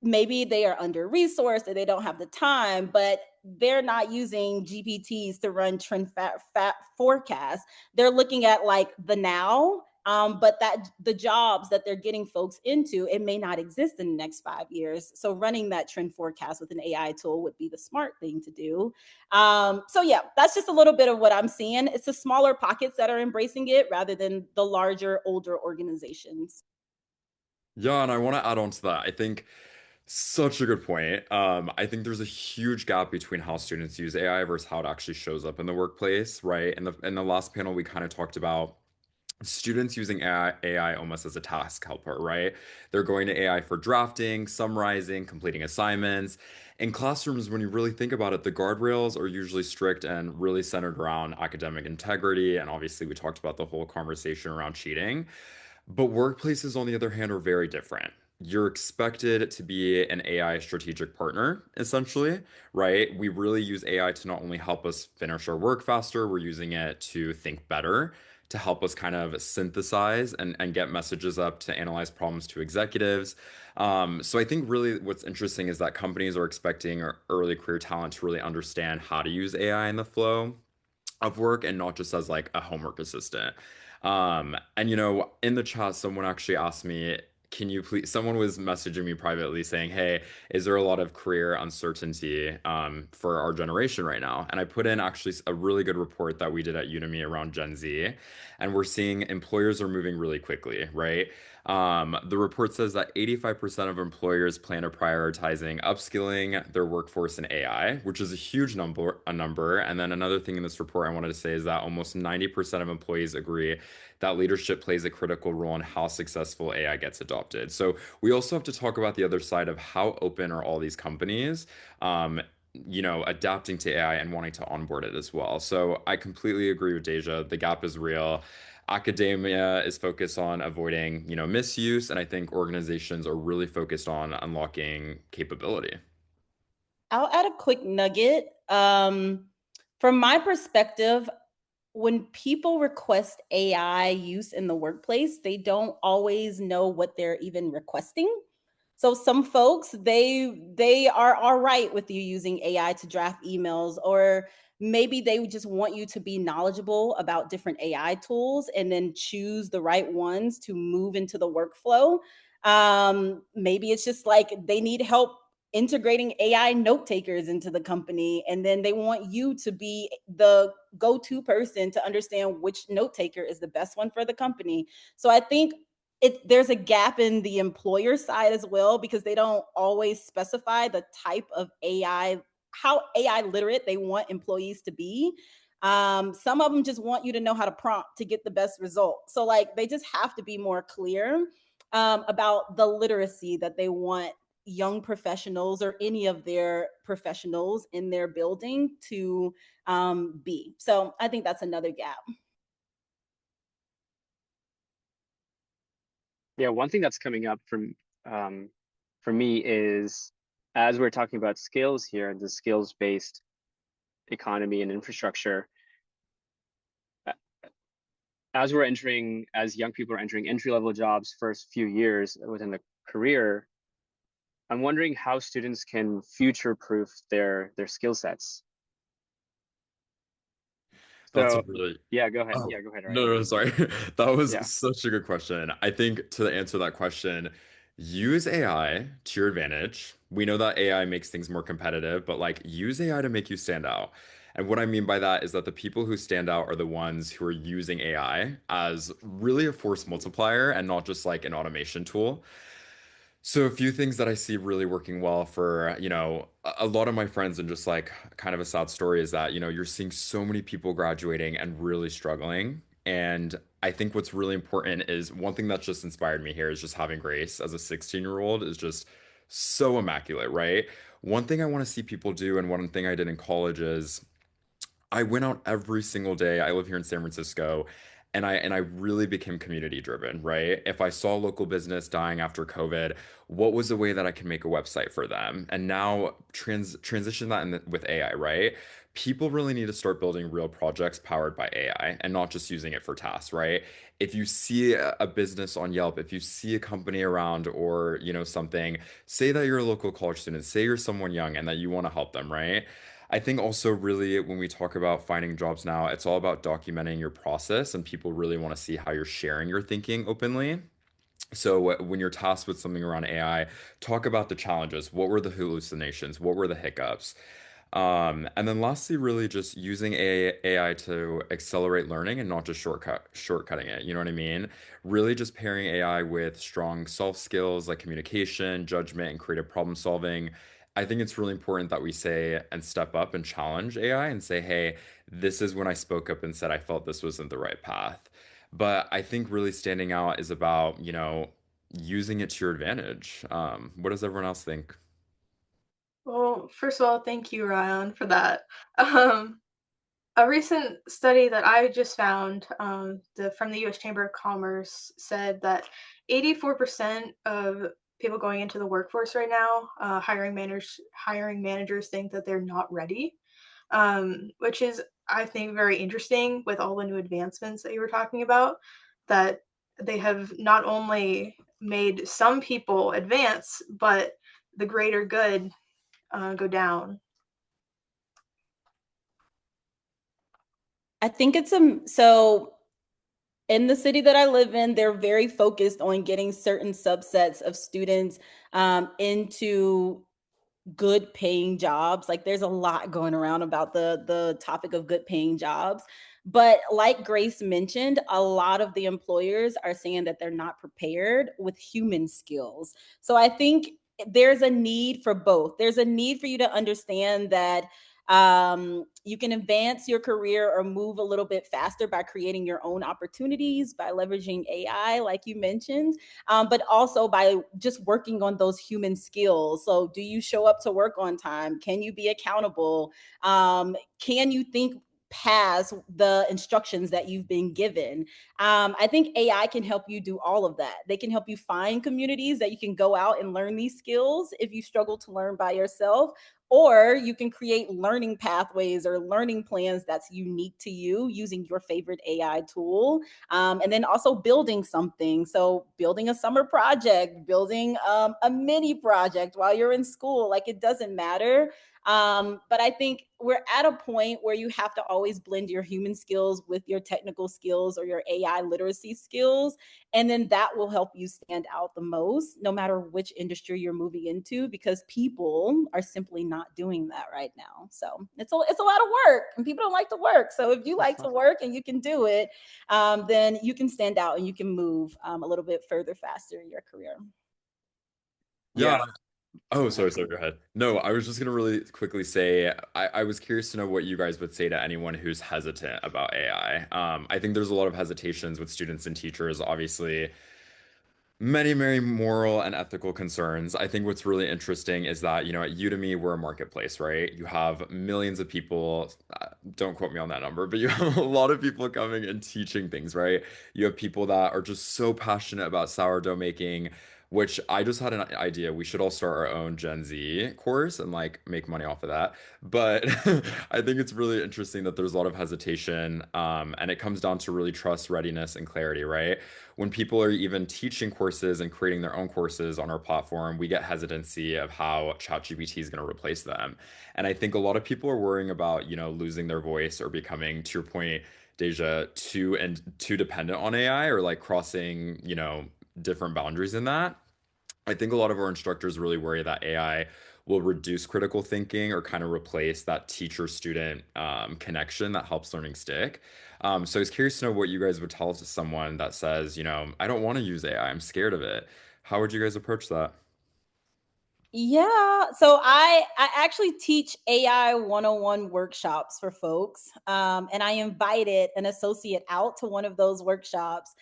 maybe they are under resourced or they don't have the time, but they're not using GPTs to run trend fat forecasts. They're looking at like the now, but that the jobs that they're getting folks into, it may not exist in the next 5 years. So running that trend forecast with an AI tool would be the smart thing to do. So yeah, that's just a little bit of what I'm seeing. It's the smaller pockets that are embracing it rather than the larger, older organizations. Yeah, and I want to add on to that. I think such a good point. I think there's a huge gap between how students use AI versus how it actually shows up in the workplace, right? In the last panel, we kind of talked about students using AI almost as a task helper, right? They're going to AI for drafting, summarizing, completing assignments. In classrooms, when you really think about it, the guardrails are usually strict and really centered around academic integrity. And obviously, we talked about the whole conversation around cheating. But workplaces, on the other hand, are very different. you're expected to be an AI strategic partner, essentially, right? We really use AI to not only help us finish our work faster, we're using it to think better, to help us kind of synthesize and get messages up to analyze problems to executives. So I think really what's interesting is that companies are expecting early career talent to really understand how to use AI in the flow of work and not just as like a homework assistant. And in the chat, someone actually asked me, can you please, someone was messaging me privately saying, hey, is there a lot of career uncertainty for our generation right now? And I put in actually a really good report that we did at Udemy around Gen Z, and we're seeing employers are moving really quickly, right? The report says that 85% of employers plan on prioritizing upskilling their workforce in AI, which is a huge number. And then another thing in this report I wanted to say is that almost 90% of employees agree that leadership plays a critical role in how successful AI gets adopted. So we also have to talk about the other side of how open are all these companies. Adapting to AI and wanting to onboard it as well. So I completely agree with Deja. The gap is real. Academia is focused on avoiding, misuse, and I think organizations are really focused on unlocking capability. I'll add a quick nugget. From my perspective, when people request AI use in the workplace, they don't always know what they're even requesting. So some folks, they are all right with you using AI to draft emails, or maybe they just want you to be knowledgeable about different AI tools and then choose the right ones to move into the workflow. Maybe it's just like they need help integrating AI note takers into the company, and then they want you to be the go-to person to understand which note taker is the best one for the company. So I think there's a gap in the employer side as well, because they don't always specify the type of AI, how AI literate they want employees to be. Some of them just want you to know how to prompt to get the best result. So like they just have to be more clear about the literacy that they want young professionals or any of their professionals in their building to be. So I think that's another gap. Yeah, one thing that's coming up for me is, as we're talking about skills here, the skills-based economy and infrastructure, as young people are entering entry-level jobs first few years within the career, I'm wondering how students can future-proof their skill sets. That's a So really yeah, go ahead. Oh, Yeah, go ahead, no, Ryan. no, sorry. That was Yeah. such a good question. I think to answer that question, use AI to your advantage. We know that AI makes things more competitive, but like use AI to make you stand out. And what I mean by that is that the people who stand out are the ones who are using AI as really a force multiplier and not just like an automation tool. So a few things that I see really working well for, a lot of my friends, and just like kind of a sad story is that, you're seeing so many people graduating and really struggling. And I think what's really important is one thing that's just inspired me here is just having grace as a 16-year-old is just so immaculate, right? One thing I want to see people do, and one thing I did in college is I went out every single day. I live here in San Francisco, and I really became community driven, right? If I saw a local business dying after COVID, what was a way that I can make a website for them? And now transition that with AI, right? People really need to start building real projects powered by AI and not just using it for tasks, right? If you see a business on Yelp, if you see a company around or, something, say that you're a local college student, say you're someone young and that you want to help them, right? I think also really when we talk about finding jobs now, it's all about documenting your process, and people really want to see how you're sharing your thinking openly. So when you're tasked with something around AI, talk about the challenges. What were the hallucinations? What were the hiccups? And then lastly, really just using AI to accelerate learning and not just shortcutting it. You know what I mean? Really just pairing AI with strong soft skills like communication, judgment, and creative problem solving. I think it's really important that we say and step up and challenge AI and say, hey, this is when I spoke up and said I felt this wasn't the right path. But I think really standing out is about, using it to your advantage. What does everyone else think? Well, first of all, thank you, Rayan, for that. Um, a recent study that I just found from the U.S. Chamber of Commerce said that 84% of people going into the workforce right now, hiring managers think that they're not ready, which is, I think, very interesting with all the new advancements that you were talking about, that they have not only made some people advance, but the greater good go down. I think it's so in the city that I live in, they're very focused on getting certain subsets of students into good paying jobs. Like there's a lot going around about the topic of good paying jobs. But like Grace mentioned, a lot of the employers are saying that they're not prepared with human skills. So I think there's a need for both. There's a need for you to understand that you can advance your career or move a little bit faster by creating your own opportunities, by leveraging AI, like you mentioned, but also by just working on those human skills. So, do you show up to work on time? Can you be accountable? Can you think past the instructions that you've been given? I think AI can help you do all of that. They can help you find communities that you can go out and learn these skills if you struggle to learn by yourself, or you can create learning pathways or learning plans that's unique to you using your favorite AI tool. And then also building something. So building a summer project, building a mini project while you're in school, like it doesn't matter. But I think we're at a point where you have to always blend your human skills with your technical skills or your AI literacy skills. And then that will help you stand out the most, no matter which industry you're moving into, because people are simply not doing that right now. So it's a lot of work and people don't like to work. So if you like to work and you can do it, then you can stand out and you can move a little bit further faster in your career. Yeah. Yeah. Oh, sorry, go ahead. No, I was just gonna really quickly say I was curious to know what you guys would say to anyone who's hesitant about AI. I think there's a lot of hesitations with students and teachers, obviously. Many moral and ethical concerns. I think what's really interesting is that, at Udemy, we're a marketplace, right? You have millions of people, don't quote me on that number, but you have a lot of people coming and teaching things, right? You have people that are just so passionate about sourdough making, which I just had an idea. We should all start our own Gen Z course and like make money off of that. But I think it's really interesting that there's a lot of hesitation, and it comes down to really trust, readiness, and clarity, right? When people are even teaching courses and creating their own courses on our platform, we get hesitancy of how ChatGPT is going to replace them. And I think a lot of people are worrying about, losing their voice or becoming, to your point, Deja, too dependent on AI or like crossing, different boundaries in that. I think a lot of our instructors really worry that AI will reduce critical thinking or kind of replace that teacher-student connection that helps learning stick. So I was curious to know what you guys would tell to someone that says, I don't want to use AI, I'm scared of it. How would you guys approach that? Yeah, so I actually teach AI 101 workshops for folks, and I invited an associate out to one of those workshops,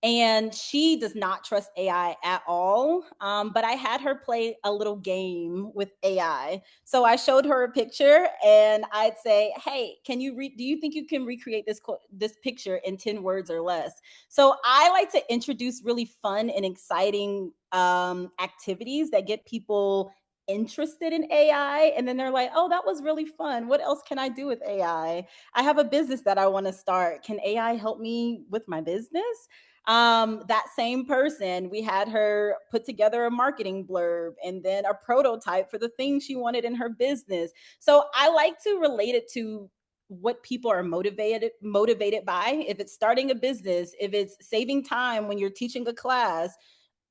and she does not trust AI at all. But I had her play a little game with AI. So I showed her a picture, and I'd say, "Hey, do you think you can recreate this picture in 10 words or less?" So I like to introduce really fun and exciting activities that get people interested in AI, and then they're like, "Oh, that was really fun. What else can I do with AI? I have a business that I want to start. Can AI help me with my business?" That same person, we had her put together a marketing blurb and then a prototype for the thing she wanted in her business. So I like to relate it to what people are motivated by. If it's starting a business, if it's saving time when you're teaching a class,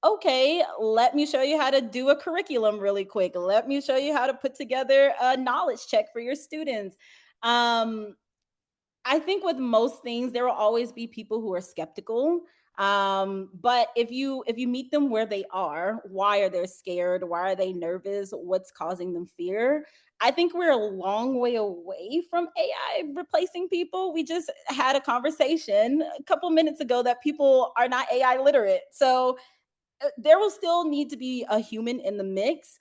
okay, let me show you how to do a curriculum really quick. Let me show you how to put together a knowledge check for your students. Um, I think with most things, there will always be people who are skeptical. But if you meet them where they are, why are they scared? Why are they nervous? What's causing them fear? I think we're a long way away from AI replacing people. We just had a conversation a couple minutes ago that people are not AI literate. So there will still need to be a human in the mix,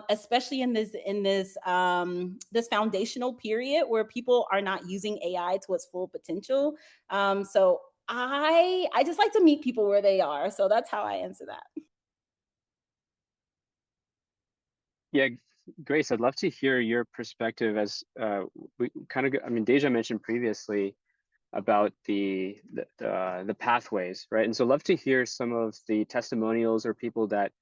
especially in this foundational period where people are not using AI to its full potential. So I just like to meet people where they are. So that's how I answer that. Yeah, Grace, I'd love to hear your perspective as we kind of, I mean, Deja mentioned previously about the pathways, right? And so love to hear some of the testimonials or people that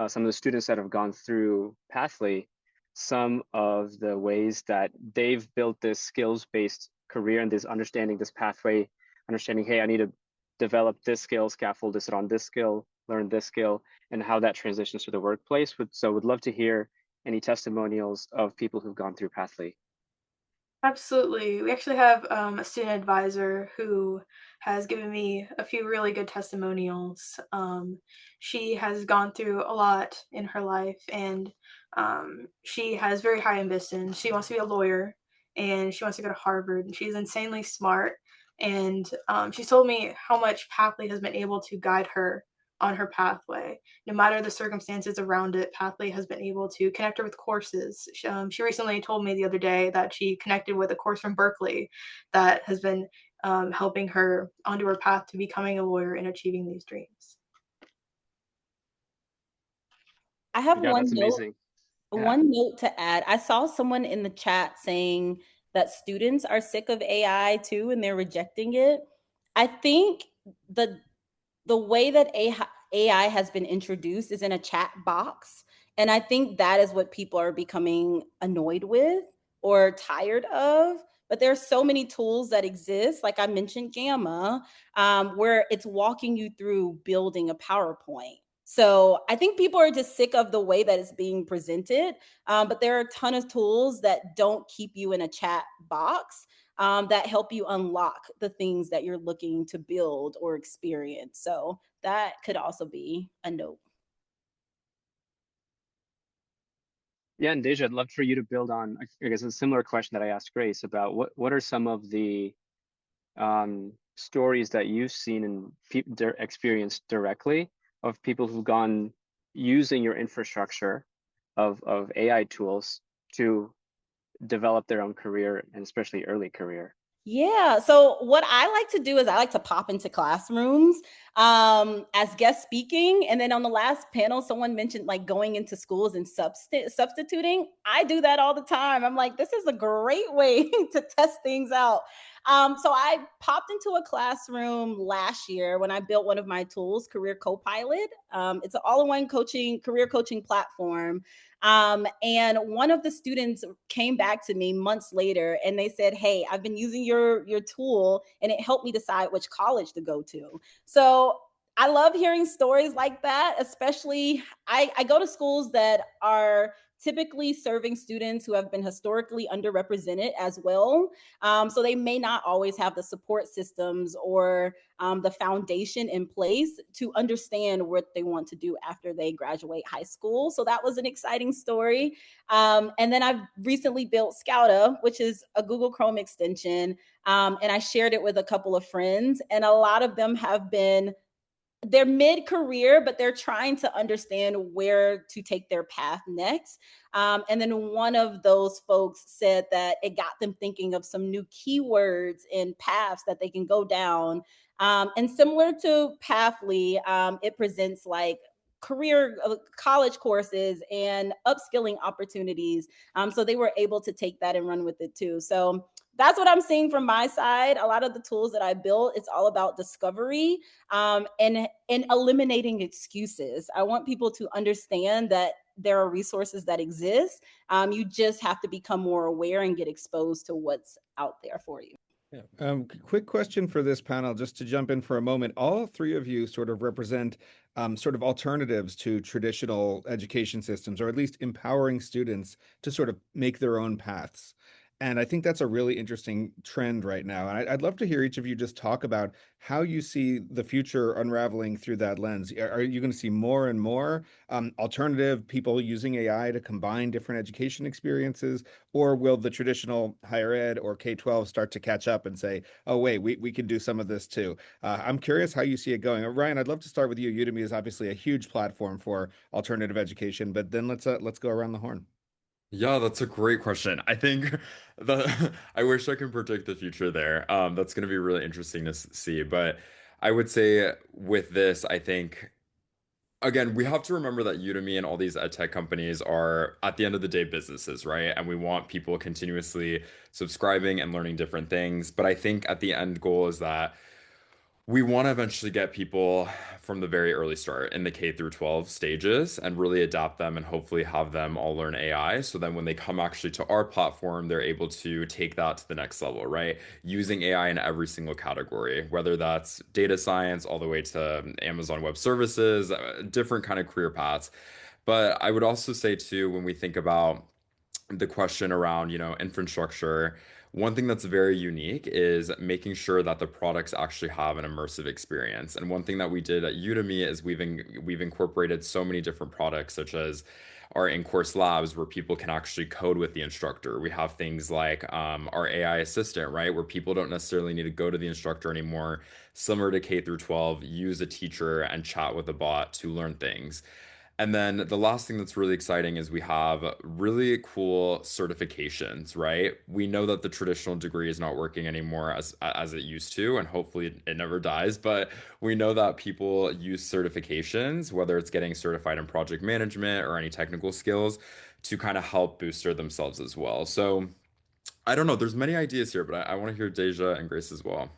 some of the students that have gone through Pathly, some of the ways that they've built this skills-based career and this understanding this pathway, understanding, hey, I need to develop this skill, scaffold this on this skill, learn this skill, and how that transitions to the workplace. So would love to hear any testimonials of people who've gone through Pathly. Absolutely. We actually have a student advisor who has given me a few really good testimonials. She has gone through a lot in her life, and she has very high ambitions. She wants to be a lawyer, and she wants to go to Harvard, and she's insanely smart. And she told me how much Pathly has been able to guide her on her pathway. No matter the circumstances around it, Pathly has been able to connect her with courses. She recently told me the other day that she connected with a course from Berkeley that has been helping her onto her path to becoming a lawyer and achieving these dreams. I have Yeah, one that's note. amazing. Yeah. One note to add. I saw someone in the chat saying that students are sick of AI too, and they're rejecting it. I think the way that AI has been introduced is in a chat box. And I think that is what people are becoming annoyed with or tired of. But there's so many tools that exist, like I mentioned Gamma, where it's walking you through building a PowerPoint. So I think people are just sick of the way that it's being presented. But there are a ton of tools that don't keep you in a chat box, that help you unlock the things that you're looking to build or experience. So that could also be a note. Yeah, and Deja, I'd love for you to build on, I guess, a similar question that I asked Grace about what are some of the stories that you've seen and experienced directly of people who've gone using your infrastructure of AI tools to develop their own career and especially early career? Yeah. So what I like to do is I like to pop into classrooms as guest speaking. And then on the last panel, someone mentioned like going into schools and substituting. I do that all the time. I'm like, this is a great way to test things out. So I popped into a classroom last year when I built one of my tools, Career Copilot. It's an all-in-one career coaching platform. And one of the students came back to me months later and they said, hey, I've been using your tool and it helped me decide which college to go to. So I love hearing stories like that, especially I go to schools that are typically serving students who have been historically underrepresented as well. So they may not always have the support systems or the foundation in place to understand what they want to do after they graduate high school. So that was an exciting story. And then I've recently built Scouta, which is a Google Chrome extension. And I shared it with a couple of friends, and a lot of them they're mid-career, but they're trying to understand where to take their path next. And then one of those folks said that it got them thinking of some new keywords and paths that they can go down. And similar to Pathly, it presents like college courses and upskilling opportunities. So they were able to take that and run with it too. So that's what I'm seeing from my side. A lot of the tools that I built, it's all about discovery, and eliminating excuses. I want people to understand that there are resources that exist. You just have to become more aware and get exposed to what's out there for you. Yeah. Quick question for this panel, just to jump in for a moment. All three of you sort of represent sort of alternatives to traditional education systems, or at least empowering students to sort of make their own paths. And I think that's a really interesting trend right now. And I'd love to hear each of you just talk about how you see the future unraveling through that lens. Are you going to see more and more alternative people using AI to combine different education experiences? Or will the traditional higher ed or K-12 start to catch up and say, oh, wait, we can do some of this too? I'm curious how you see it going. Rayan, I'd love to start with you. Udemy is obviously a huge platform for alternative education, but then let's go around the horn. Yeah, that's a great question. I think I wish I could predict the future there. That's going to be really interesting to see. But I would say with this, I think again, we have to remember that Udemy and all these ed tech companies are, at the end of the day, businesses, right? And we want people continuously subscribing and learning different things. But I think at the end goal is that we want to eventually get people from the very early start in the K through 12 stages and really adapt them and hopefully have them all learn AI. So then when they come actually to our platform, they're able to take that to the next level, right? Using AI in every single category, whether that's data science all the way to Amazon Web Services, different kind of career paths. But I would also say too, when we think about the question around, infrastructure, one thing that's very unique is making sure that the products actually have an immersive experience. And one thing that we did at Udemy is we've incorporated so many different products, such as our in-course labs where people can actually code with the instructor. We have things like our AI assistant, right, where people don't necessarily need to go to the instructor anymore. Similar to K through 12, use a teacher and chat with a bot to learn things. And then the last thing that's really exciting is we have really cool certifications, right? We know that the traditional degree is not working anymore as it used to, and hopefully it never dies. But we know that people use certifications, whether it's getting certified in project management or any technical skills, to kind of help booster themselves as well. So I don't know, there's many ideas here, but I want to hear Deja and Grace as well.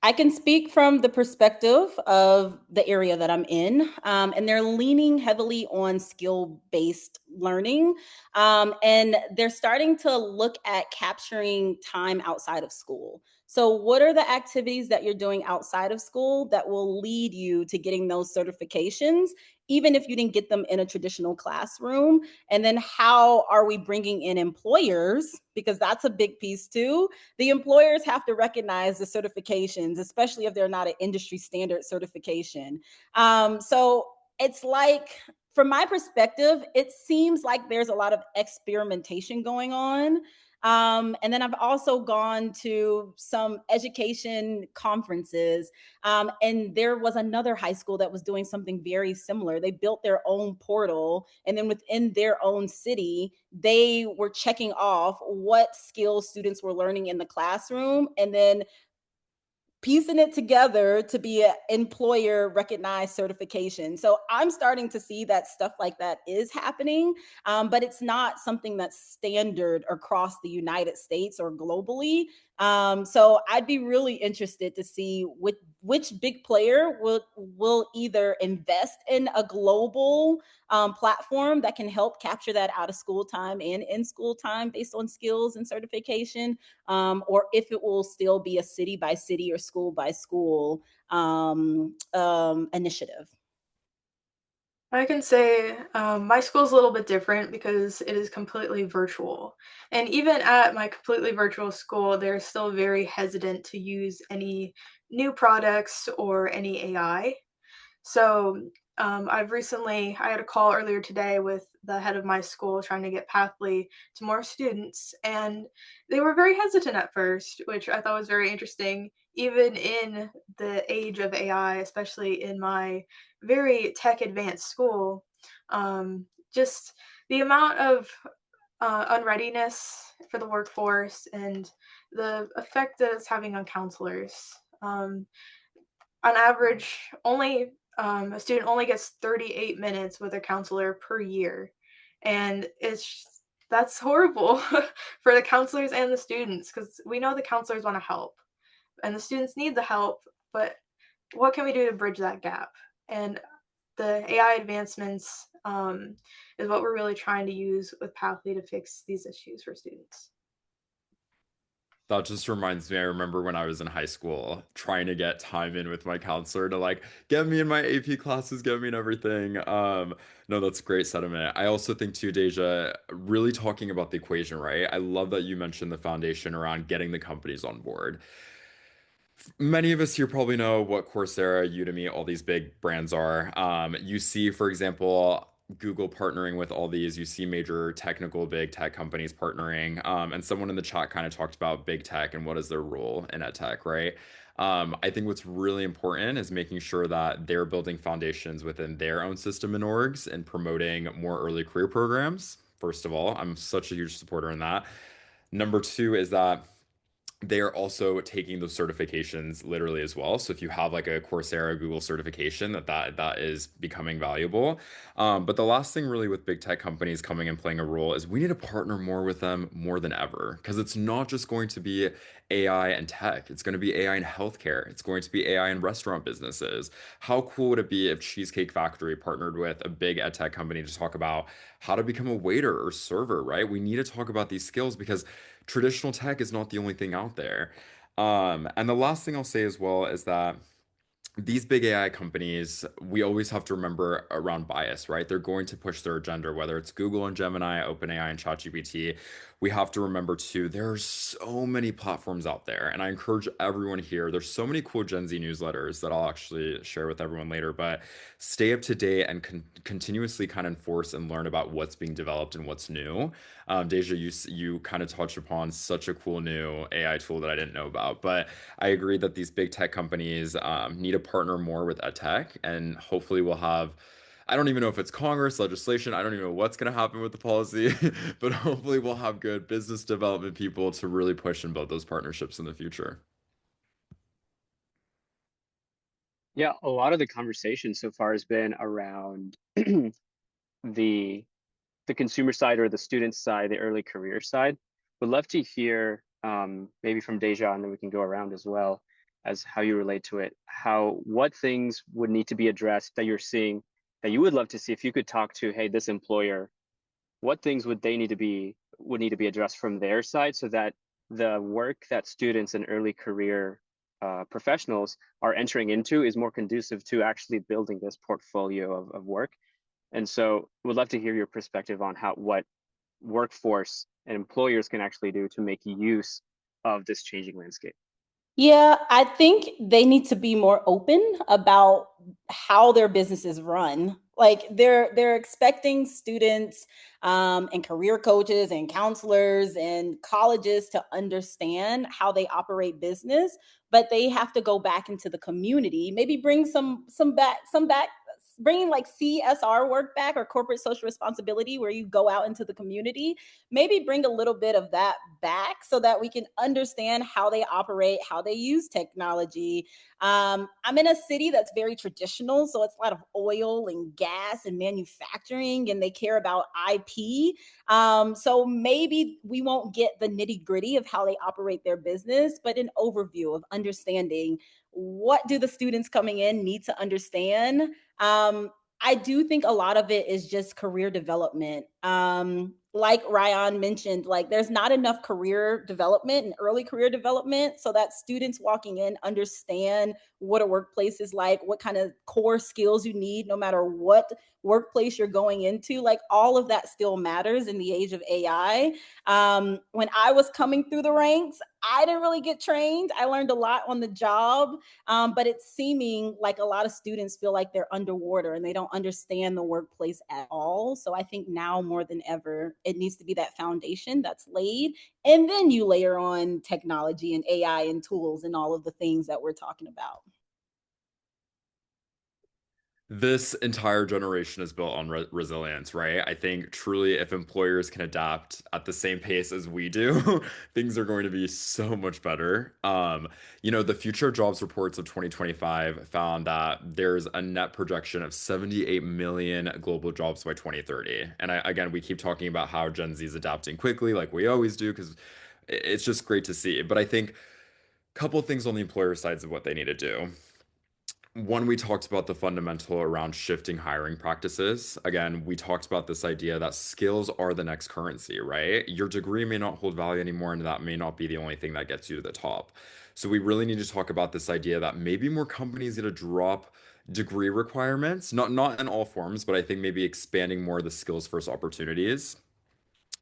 I can speak from the perspective of the area that I'm in, and they're leaning heavily on skill-based learning, and they're starting to look at capturing time outside of school. So what are the activities that you're doing outside of school that will lead you to getting those certifications, even if you didn't get them in a traditional classroom? And then how are we bringing in employers? Because that's a big piece too. The employers have to recognize the certifications, especially if they're not an industry standard certification. So it's like, from my perspective, it seems like there's a lot of experimentation going on. And then I've also gone to some education conferences, and there was another high school that was doing something very similar. They built their own portal, and then within their own city, they were checking off what skills students were learning in the classroom and then piecing it together to be an employer recognized certification. So I'm starting to see that stuff like that is happening, but it's not something that's standard across the United States or globally. So I'd be really interested to see which big player will either invest in a global platform that can help capture that out of school time and in school time based on skills and certification, or if it will still be a city by city or school by school initiative. I can say my school's a little bit different because it is completely virtual. And even at my completely virtual school, they're still very hesitant to use any new products or any AI. So I had a call earlier today with the head of my school trying to get Pathly to more students, and they were very hesitant at first, which I thought was very interesting, even in the age of AI, especially in my very tech advanced school. Just the amount of unreadiness for the workforce and the effect that it's having on counselors. On average, only a student only gets 38 minutes with a counselor per year, and that's horrible for the counselors and the students, because we know the counselors want to help and the students need the help, but what can we do to bridge that gap? And the AI advancements is what we're really trying to use with Pathly to fix these issues for students. That just reminds me, I remember when I was in high school trying to get time in with my counselor to like get me in my AP classes, get me in everything. No, that's great sentiment. I also think too, Deja, really talking about the equation, right? I love that you mentioned the foundation around getting the companies on board. Many of us here probably know what Coursera, Udemy, all these big brands are. You see, for example, Google partnering with all these. You see major technical big tech companies partnering. And someone in the chat kind of talked about big tech and what is their role in ed tech, right? I think what's really important is making sure that they're building foundations within their own system and orgs and promoting more early career programs. First of all, I'm such a huge supporter in that. Number two is that they are also taking those certifications literally as well. So if you have like a Coursera, Google certification, that is becoming valuable. But the last thing really with big tech companies coming and playing a role is we need to partner more with them more than ever, because it's not just going to be AI and tech. It's going to be AI in healthcare. It's going to be AI in restaurant businesses. How cool would it be if Cheesecake Factory partnered with a big ed tech company to talk about how to become a waiter or server, right? We need to talk about these skills because traditional tech is not the only thing out there. And the last thing I'll say as well is that these big AI companies, we always have to remember around bias, right? They're going to push their agenda, whether it's Google and Gemini, OpenAI and ChatGPT. We have to remember too, there are so many platforms out there. And I encourage everyone here, there's so many cool Gen Z newsletters that I'll actually share with everyone later, but stay up to date and continuously kind of enforce and learn about what's being developed and what's new. Deja, you kind of touched upon such a cool new AI tool that I didn't know about, but I agree that these big tech companies need to partner more with EdTech, and hopefully we'll have. I don't even know if it's Congress legislation. I don't even know what's going to happen with the policy, but hopefully we'll have good business development people to really push and build those partnerships in the future. Yeah, a lot of the conversation so far has been around the consumer side or the student side, the early career side. Would love to hear maybe from Deja, and then we can go around as well as how you relate to it. What things would need to be addressed that you're seeing that you would love to see if you could talk to, hey, this employer, what things would need to be addressed from their side so that the work that students and early career professionals are entering into is more conducive to actually building this portfolio of work. And so would love to hear your perspective on what workforce and employers can actually do to make use of this changing landscape. Yeah, I think they need to be more open about how their businesses run. Like they're expecting students and career coaches and counselors and colleges to understand how they operate business, but they have to go back into the community, maybe bring some back, bringing like CSR work back, or corporate social responsibility, where you go out into the community, maybe bring a little bit of that back so that we can understand how they operate, how they use technology. I'm in a city that's very traditional, so it's a lot of oil and gas and manufacturing, and they care about IP. So maybe we won't get the nitty gritty of how they operate their business, but an overview of understanding what do the students coming in need to understand. I do think a lot of it is just career development. Like Rayan mentioned, like there's not enough career development and early career development so that students walking in understand what a workplace is like, what kind of core skills you need, no matter what workplace you're going into. Like all of that still matters in the age of AI. When I was coming through the ranks, I didn't really get trained. I learned a lot on the job. But it's seeming like a lot of students feel like they're underwater and they don't understand the workplace at all. So I think now more than ever, it needs to be that foundation that's laid. And then you layer on technology and AI and tools and all of the things that we're talking about. This entire generation is built on resilience, right? I think truly, if employers can adapt at the same pace as we do, things are going to be so much better. The Future Jobs Reports of 2025 found that there's a net projection of 78 million global jobs by 2030. And again, we keep talking about how Gen Z is adapting quickly, like we always do, because it's just great to see. But I think a couple of things on the employer sides of what they need to do. One, we talked about the fundamental around shifting hiring practices. Again, we talked about this idea that skills are the next currency, right? Your degree may not hold value anymore, and that may not be the only thing that gets you to the top. So we really need to talk about this idea that maybe more companies need to drop degree requirements, not in all forms, but I think maybe expanding more of the skills first opportunities.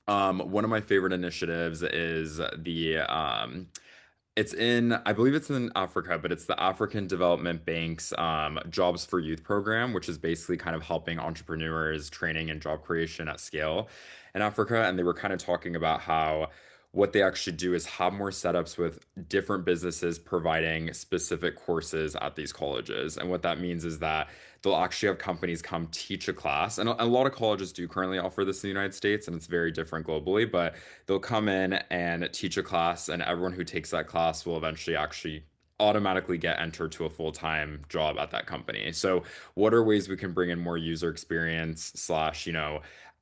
One of my favorite initiatives is I believe it's in Africa, but it's the African Development Bank's Jobs for Youth program, which is basically kind of helping entrepreneurs training and job creation at scale in Africa. And they were kind of talking about how what they actually do is have more setups with different businesses providing specific courses at these colleges. And what that means is that they'll actually have companies come teach a class. And a lot of colleges do currently offer this in the United States, and it's very different globally, but they'll come in and teach a class, and everyone who takes that class will eventually actually automatically get entered to a full-time job at that company. So what are ways we can bring in more user experience slash,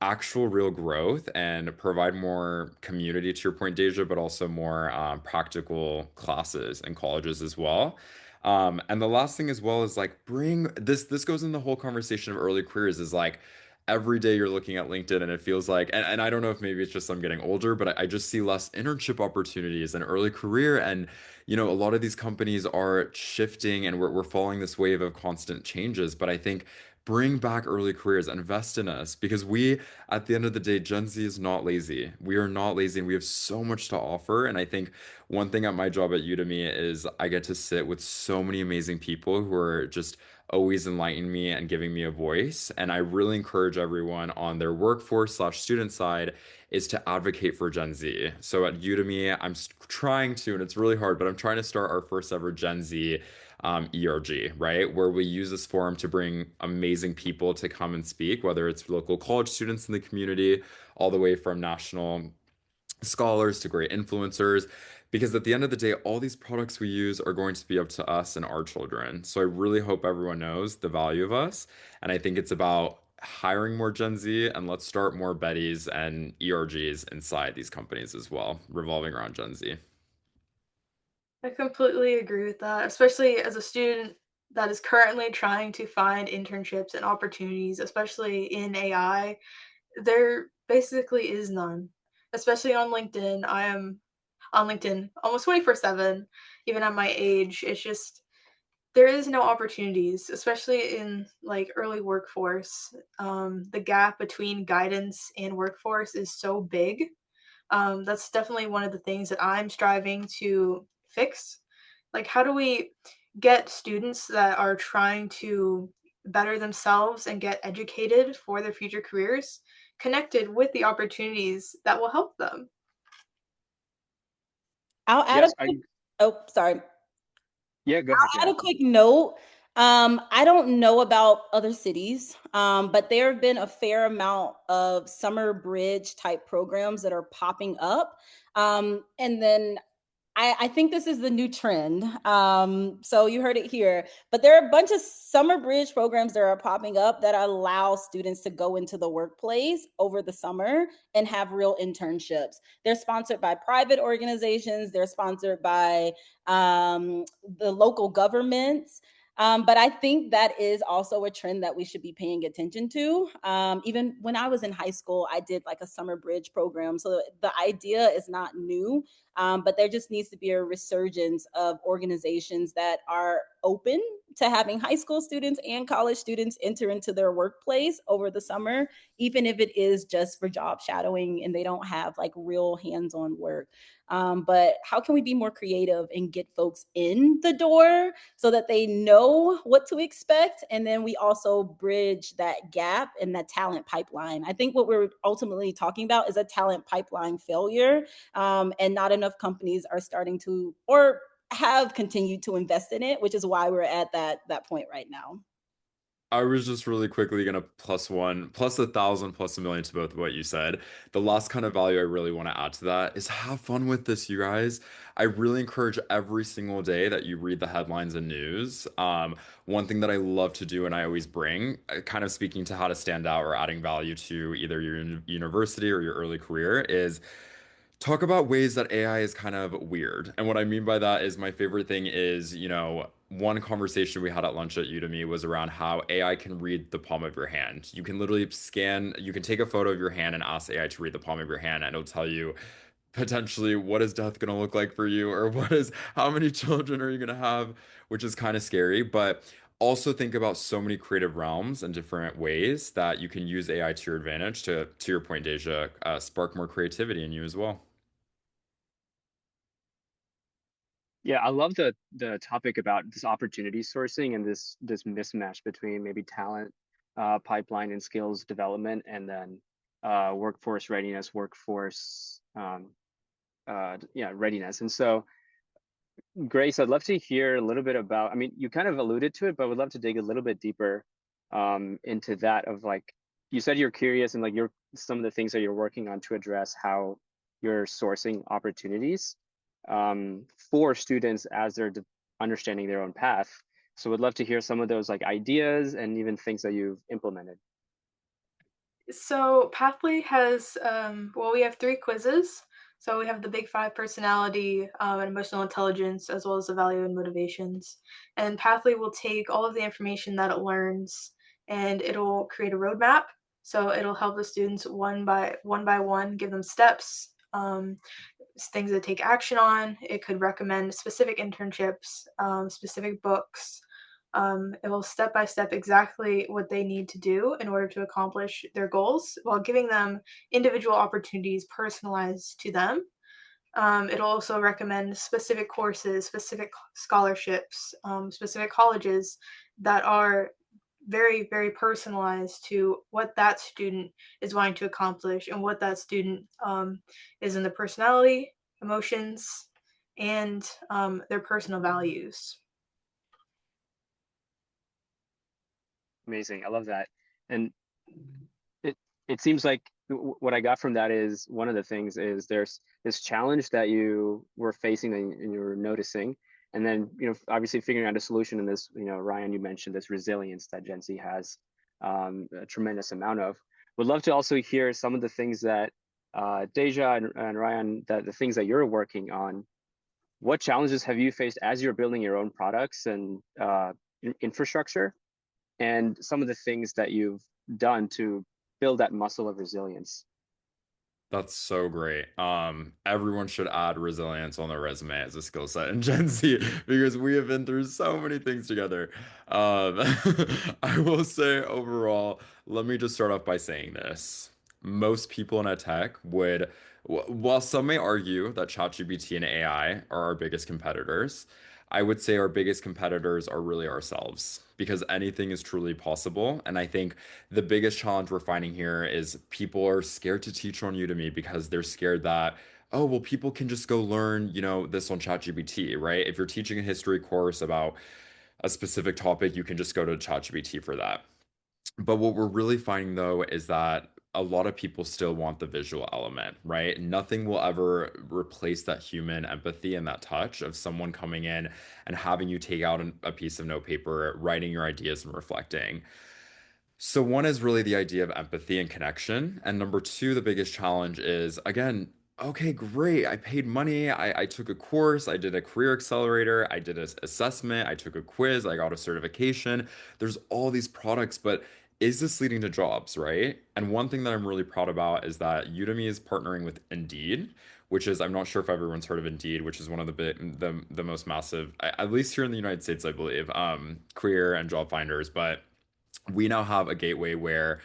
actual real growth and provide more community, to your point, Deja, but also more practical classes in colleges as well. And the last thing as well is like bring this goes in the whole conversation of early careers is like every day you're looking at LinkedIn and it feels like, and I don't know if maybe it's just I'm getting older, but I just see less internship opportunities in early career. And, a lot of these companies are shifting and we're following this wave of constant changes. But I think bring back early careers, invest in us because we, at the end of the day, Gen Z is not lazy. We are not lazy and we have so much to offer. And I think one thing at my job at Udemy is I get to sit with so many amazing people who are just always enlightening me and giving me a voice. And I really encourage everyone on their workforce slash student side is to advocate for Gen Z. So at Udemy, I'm trying to, and it's really hard, but I'm trying to start our first ever Gen Z ERG, right? Where we use this forum to bring amazing people to come and speak, whether it's local college students in the community, all the way from national scholars to great influencers. Because at the end of the day, all these products we use are going to be up to us and our children. So I really hope everyone knows the value of us. And I think it's about hiring more Gen Z and let's start more Bettys and ERGs inside these companies as well, revolving around Gen Z. I completely agree with that, especially as a student that is currently trying to find internships and opportunities, especially in AI. There basically is none, especially on LinkedIn. I am on LinkedIn almost 24/7, even at my age. It's just there is no opportunities, especially in like early workforce. The gap between guidance and workforce is so big. That's definitely one of the things that I'm striving to fix. Like, how do we get students that are trying to better themselves and get educated for their future careers connected with the opportunities that will help them? I'll add Yes, a quick, oh, sorry. yeah, go ahead. Add a quick note. I don't know about other cities, but there have been a fair amount of summer bridge type programs that are popping up. And then I think this is the new trend. So you heard it here, but there are a bunch of summer bridge programs that are popping up that allow students to go into the workplace over the summer and have real internships. They're sponsored by private organizations. They're sponsored by the local governments. But I think that is also a trend that we should be paying attention to. Even when I was in high school, I did like a summer bridge program. So the idea is not new, but there just needs to be a resurgence of organizations that are open to having high school students and college students enter into their workplace over the summer, even if it is just for job shadowing and they don't have like real hands-on work. But how can we be more creative and get folks in the door so that they know what to expect? And then we also bridge that gap in that talent pipeline. I think what we're ultimately talking about is a talent pipeline failure, and not enough companies are starting to or have continued to invest in it, which is why we're at that point right now. I was just really quickly gonna plus one, plus 1,000, plus a million to both of what you said. The last kind of value I really want to add to that is have fun with this, you guys. I really encourage every single day that you read the headlines and news. One thing that I love to do and I always bring, kind of speaking to how to stand out or adding value to either your university or your early career, is talk about ways that AI is kind of weird. And what I mean by that is my favorite thing is, one conversation we had at lunch at Udemy was around how AI can read the palm of your hand. You can literally you can take a photo of your hand and ask AI to read the palm of your hand, and it'll tell you potentially what is death going to look like for you, or how many children are you going to have, which is kind of scary. But also think about so many creative realms and different ways that you can use AI to your advantage to your point, Deja, spark more creativity in you as well. Yeah, I love the topic about this opportunity sourcing and this mismatch between maybe talent pipeline and skills development, and then workforce readiness, workforce readiness. And so, Grace, I'd love to hear a little bit about, I mean, you kind of alluded to it, but I would love to dig a little bit deeper into that of like, you said you're curious and like some of the things that you're working on to address how you're sourcing opportunities for students as they're understanding their own path. So would love to hear some of those like ideas and even things that you've implemented. So Pathly has, we have 3 quizzes. So we have the Big 5 personality and emotional intelligence, as well as the value and motivations. And Pathly will take all of the information that it learns and it'll create a roadmap. So it'll help the students one by one, give them steps, things to take action on. It could recommend specific internships, specific books. It will step by step exactly what they need to do in order to accomplish their goals while giving them individual opportunities personalized to them. It'll also recommend specific courses, specific scholarships, specific colleges that are very, very personalized to what that student is wanting to accomplish and what that student is in their personality, emotions, and their personal values. Amazing. I love that. And it seems like what I got from that is one of the things is there's this challenge that you were facing and you were noticing. And then, obviously figuring out a solution in this, Rayan, you mentioned this resilience that Gen Z has a tremendous amount of. Would love to also hear some of the things that Deja and Rayan, the things that you're working on. What challenges have you faced as you're building your own products and infrastructure? And some of the things that you've done to build that muscle of resilience. That's so great. Everyone should add resilience on their resume as a skill set in Gen Z because we have been through so many things together. I will say overall, let me just start off by saying this. Most people in EdTech would, while some may argue that ChatGPT and AI are our biggest competitors, I would say our biggest competitors are really ourselves because anything is truly possible. And I think the biggest challenge we're finding here is people are scared to teach on Udemy because they're scared that, oh, well, people can just go learn, this on ChatGPT, right? If you're teaching a history course about a specific topic, you can just go to ChatGPT for that. But what we're really finding though is that a lot of people still want the visual element, right? Nothing will ever replace that human empathy and that touch of someone coming in and having you take out a piece of notepaper, writing your ideas and reflecting. So one is really the idea of empathy and connection. And number two, the biggest challenge is, again, okay, great. I paid money. I took a course. I did a career accelerator. I did an assessment. I took a quiz. I got a certification. There's all these products, but is this leading to jobs, right? And one thing that I'm really proud about is that Udemy is partnering with Indeed, which is, I'm not sure if everyone's heard of Indeed, which is one of the most massive, at least here in the United States, I believe, career and job finders. But we now have a gateway where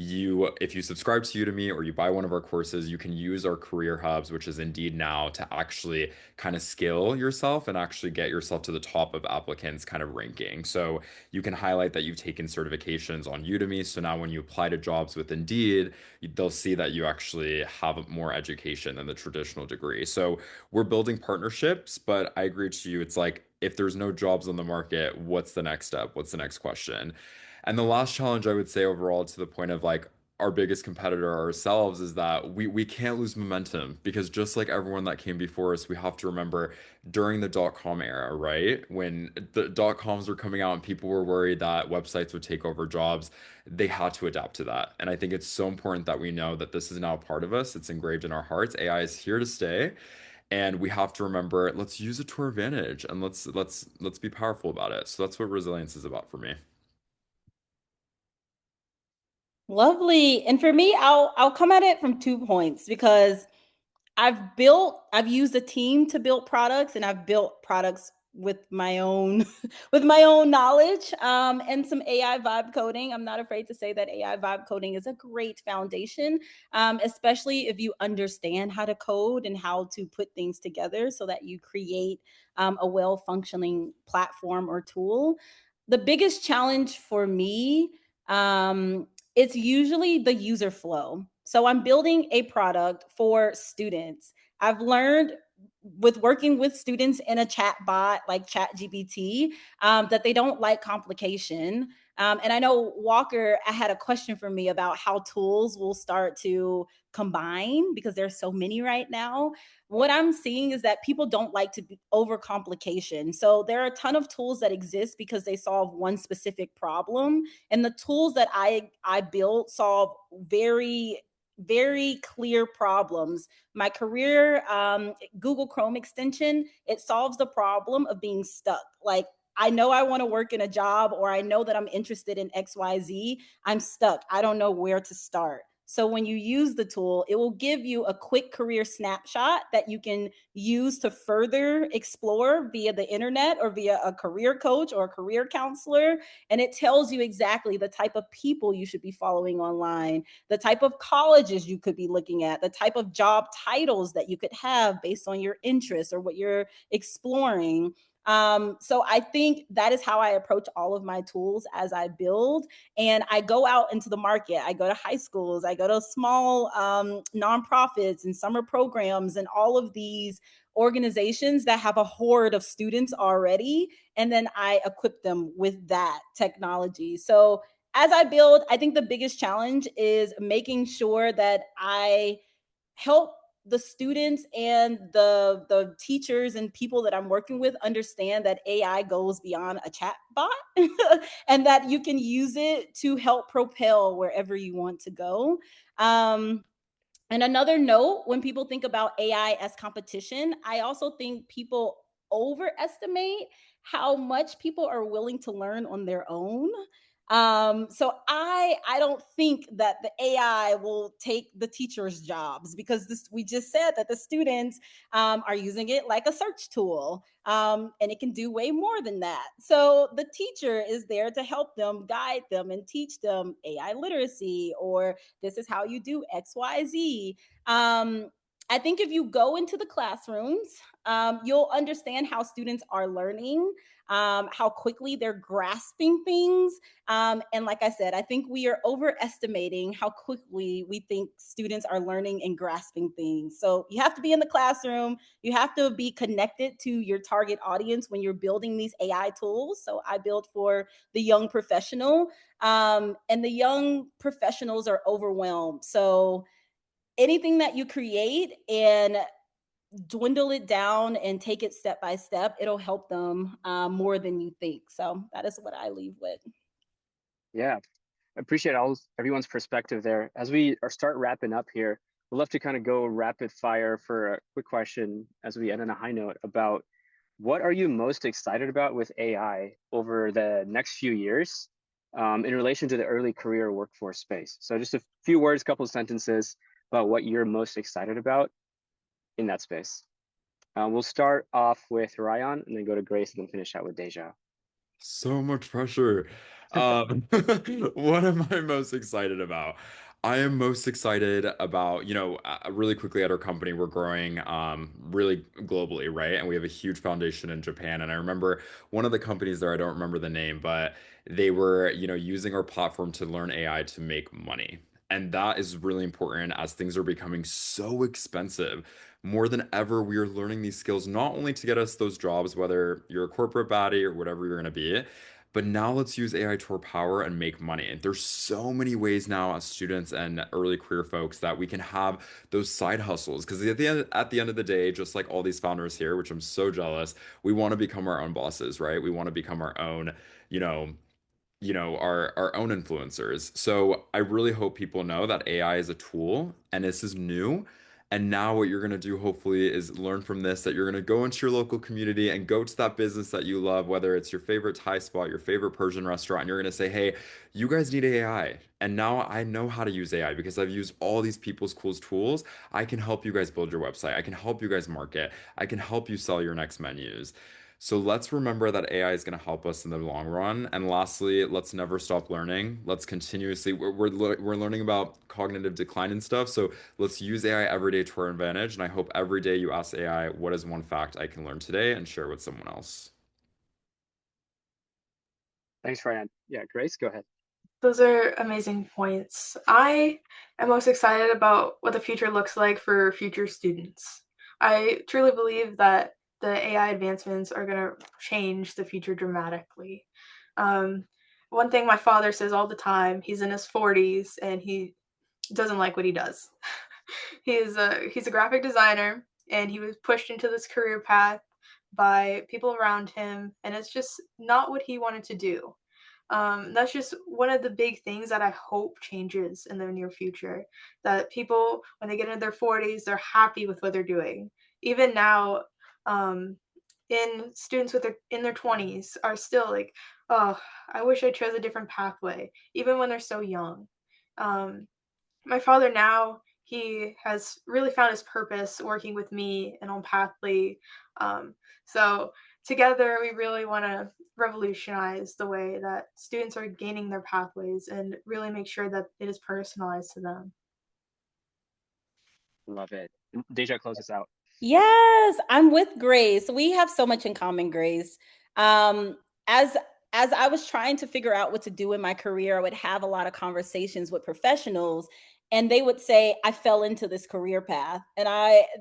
if you subscribe to Udemy or you buy one of our courses, you can use our career hubs, which is Indeed now, to actually kind of skill yourself and actually get yourself to the top of applicants kind of ranking. So you can highlight that you've taken certifications on Udemy. So now when you apply to jobs with Indeed, they'll see that you actually have more education than the traditional degree. So we're building partnerships, but I agree to you. It's like, if there's no jobs on the market, what's the next step? What's the next question? And the last challenge I would say overall, to the point of like our biggest competitor ourselves, is that we can't lose momentum because just like everyone that came before us, we have to remember during the dot-com era, right? When the dot-coms were coming out and people were worried that websites would take over jobs, they had to adapt to that. And I think it's so important that we know that this is now a part of us. It's engraved in our hearts. AI is here to stay. And we have to remember, let's use it to our advantage and let's be powerful about it. So that's what resilience is about for me. Lovely. And for me, I'll come at it from 2 points because I've used a team to build products, and I've built products with my own with my own knowledge and some AI vibe coding. I'm not afraid to say that AI vibe coding is a great foundation, especially if you understand how to code and how to put things together so that you create a well-functioning platform or tool. The biggest challenge for me, it's usually the user flow. So I'm building a product for students. I've learned with working with students in a chat bot like ChatGPT that they don't like complication. And I know Walker had a question for me about how tools will start to combine because there's so many right now. What I'm seeing is that people don't like to be overcomplication. So there are a ton of tools that exist because they solve one specific problem. And the tools that I built solve very clear problems. My career Google Chrome extension, it solves the problem of being stuck. Like, I know I want to work in a job, or I know that I'm interested in XYZ. I'm stuck. I don't know where to start. So when you use the tool, it will give you a quick career snapshot that you can use to further explore via the internet or via a career coach or a career counselor. And it tells you exactly the type of people you should be following online, the type of colleges you could be looking at, the type of job titles that you could have based on your interests or what you're exploring. So I think that is how I approach all of my tools as I build. And I go out into the market. I go to high schools. I go to small nonprofits and summer programs and all of these organizations that have a horde of students already. And then I equip them with that technology. So as I build, I think the biggest challenge is making sure that I help the students and the teachers and people that I'm working with understand that AI goes beyond a chat bot and that you can use it to help propel wherever you want to go. And another note, when people think about AI as competition, I also think people overestimate how much people are willing to learn on their own. So I don't think that the AI will take the teachers' jobs because we just said that the students are using it like a search tool, and it can do way more than that. So the teacher is there to help them, guide them, and teach them AI literacy, or this is how you do XYZ. I think if you go into the classrooms, you'll understand how students are learning, how quickly they're grasping things. And like I said, I think we are overestimating how quickly we think students are learning and grasping things. So you have to be in the classroom. You have to be connected to your target audience when you're building these AI tools. So I built for the young professional, and the young professionals are overwhelmed. So anything that you create and dwindle it down and take it step by step, it'll help them more than you think. So that is what I leave with. Yeah, I appreciate everyone's perspective there. As we start wrapping up here, we'd love to kind of go rapid fire for a quick question as we end on a high note about what are you most excited about with AI over the next few years in relation to the early career workforce space? So just a few words, couple of sentences about what you're most excited about in that space. We'll start off with Rayan and then go to Grace and then finish out with Deja. So much pressure. What am I most excited about? I am most excited about, really quickly at our company, we're growing really globally, right? And we have a huge foundation in Japan. And I remember one of the companies there, I don't remember the name, but they were, using our platform to learn AI to make money. And that is really important as things are becoming so expensive. More than ever, we are learning these skills not only to get us those jobs, whether you're a corporate baddie or whatever you're going to be, but now let's use AI to our power and make money. And there's so many ways now as students and early career folks that we can have those side hustles. Because at the end of the day, just like all these founders here, which I'm so jealous, we want to become our own bosses, right? We want to become our own, our own influencers. So I really hope people know that AI is a tool and this is new. And now what you're going to do hopefully is learn from this, that you're going to go into your local community and go to that business that you love, whether it's your favorite Thai spot, your favorite Persian restaurant, and you're going to say, "Hey, you guys need AI." And now I know how to use AI because I've used all these people's cool tools. I can help you guys build your website. I can help you guys market. I can help you sell your next menus. So let's remember that AI is going to help us in the long run. And lastly, let's never stop learning. Let's continuously, we're learning about cognitive decline and stuff. So let's use AI every day to our advantage. And I hope every day you ask AI, what is one fact I can learn today, and share with someone else. Thanks, Ryan. Yeah, Grace, go ahead. Those are amazing points. I am most excited about what the future looks like for future students. I truly believe that the AI advancements are going to change the future dramatically. Um, One thing my father says all the time, he's in his 40s and he doesn't like what he does. He's a graphic designer and he was pushed into this career path by people around him, and it's just not what he wanted to do. That's just one of the big things that I hope changes in the near future. That people, when they get into their 40s, they're happy with what they're doing. Even now, um, in students in their 20s are still like, oh, I wish I chose a different pathway, even when they're so young. Um, my father now, he has really found his purpose working with me and on Pathly. So together, we really want to revolutionize the way that students are gaining their pathways and really make sure that it is personalized to them. Love it. Deja, close us out. Yes, I'm with Grace. We have so much in common, Grace. Um, as as I was trying to figure out what to do in my career, I would have a lot of conversations with professionals, and they would say, I fell into this career path. And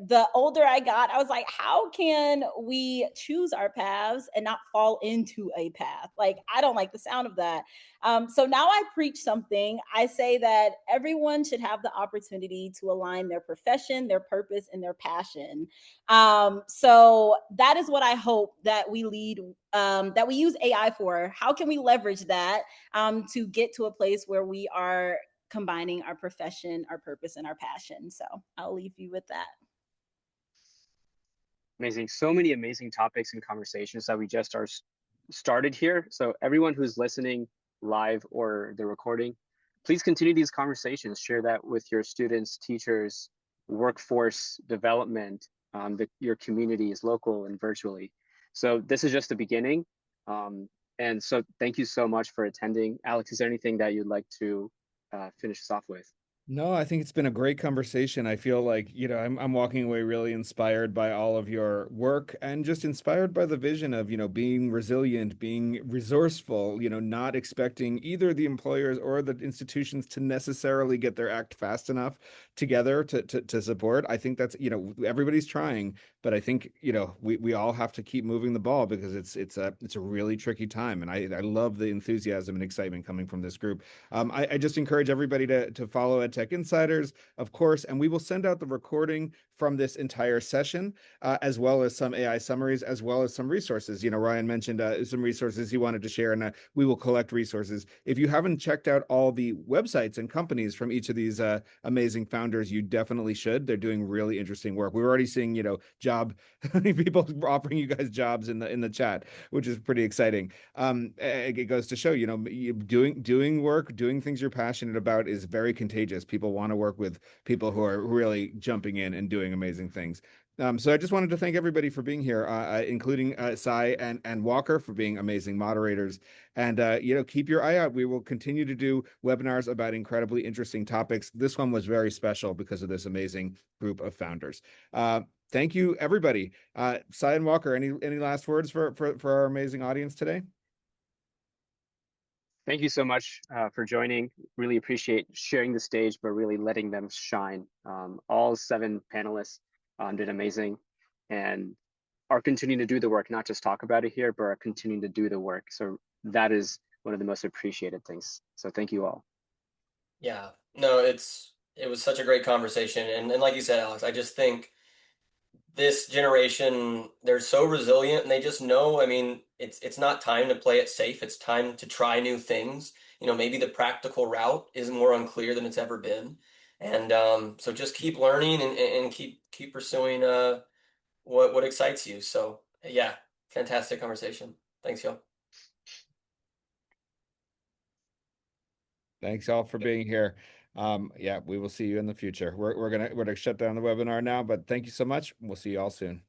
the older I got, I was like, how can we choose our paths and not fall into a path? Like, I don't like the sound of that. So now I preach something. I say that everyone should have the opportunity to align their profession, their purpose, and their passion. So that is what I hope that we lead, that we use AI for. How can we leverage that to get to a place where we are combining our profession, our purpose, and our passion? So I'll leave you with that. Amazing. So many amazing topics and conversations that we just are started here. So everyone who's listening live or the recording, please continue these conversations. Share that with your students, teachers, workforce development, your communities, local and virtually. So this is just the beginning. And so thank you so much for attending. Alex, is there anything that you'd like to finish us off with? No, I think it's been a great conversation. I feel like, I'm walking away really inspired by all of your work and just inspired by the vision of, being resilient, being resourceful, not expecting either the employers or the institutions to necessarily get their act fast enough together to support. I think that's, everybody's trying, but I think, we all have to keep moving the ball because it's a really tricky time. And I love the enthusiasm and excitement coming from this group. I just encourage everybody to follow EdTech Insiders, of course, and we will send out the recording from this entire session, as well as some AI summaries, as well as some resources. Rayan mentioned some resources he wanted to share, and we will collect resources. If you haven't checked out all the websites and companies from each of these amazing founders, you definitely should. They're doing really interesting work. We're already seeing, job people offering you guys jobs in the chat, which is pretty exciting. It goes to show, doing work, doing things you're passionate about is very contagious. People want to work with people who are really jumping in and doing amazing things. So I just wanted to thank everybody for being here, including Sai and Walker for being amazing moderators. And, keep your eye out. We will continue to do webinars about incredibly interesting topics. This one was very special because of this amazing group of founders. Thank you, everybody. Sai and Walker, any last words for our amazing audience today? Thank you so much for joining. Really appreciate sharing the stage, but really letting them shine. All 7 panelists did amazing and are continuing to do the work, not just talk about it here, but are continuing to do the work. So that is one of the most appreciated things. So thank you all. Yeah, no, it was such a great conversation. And like you said, Alex, I just think this generation, they're so resilient and they just know, I mean, it's not time to play it safe. It's time to try new things. Maybe the practical route is more unclear than it's ever been. And so just keep learning and keep pursuing what excites you. So yeah, fantastic conversation. Thanks, y'all. Thanks all for being here. Yeah, we will see you in the future. We're gonna shut down the webinar now, but thank you so much. We'll see you all soon.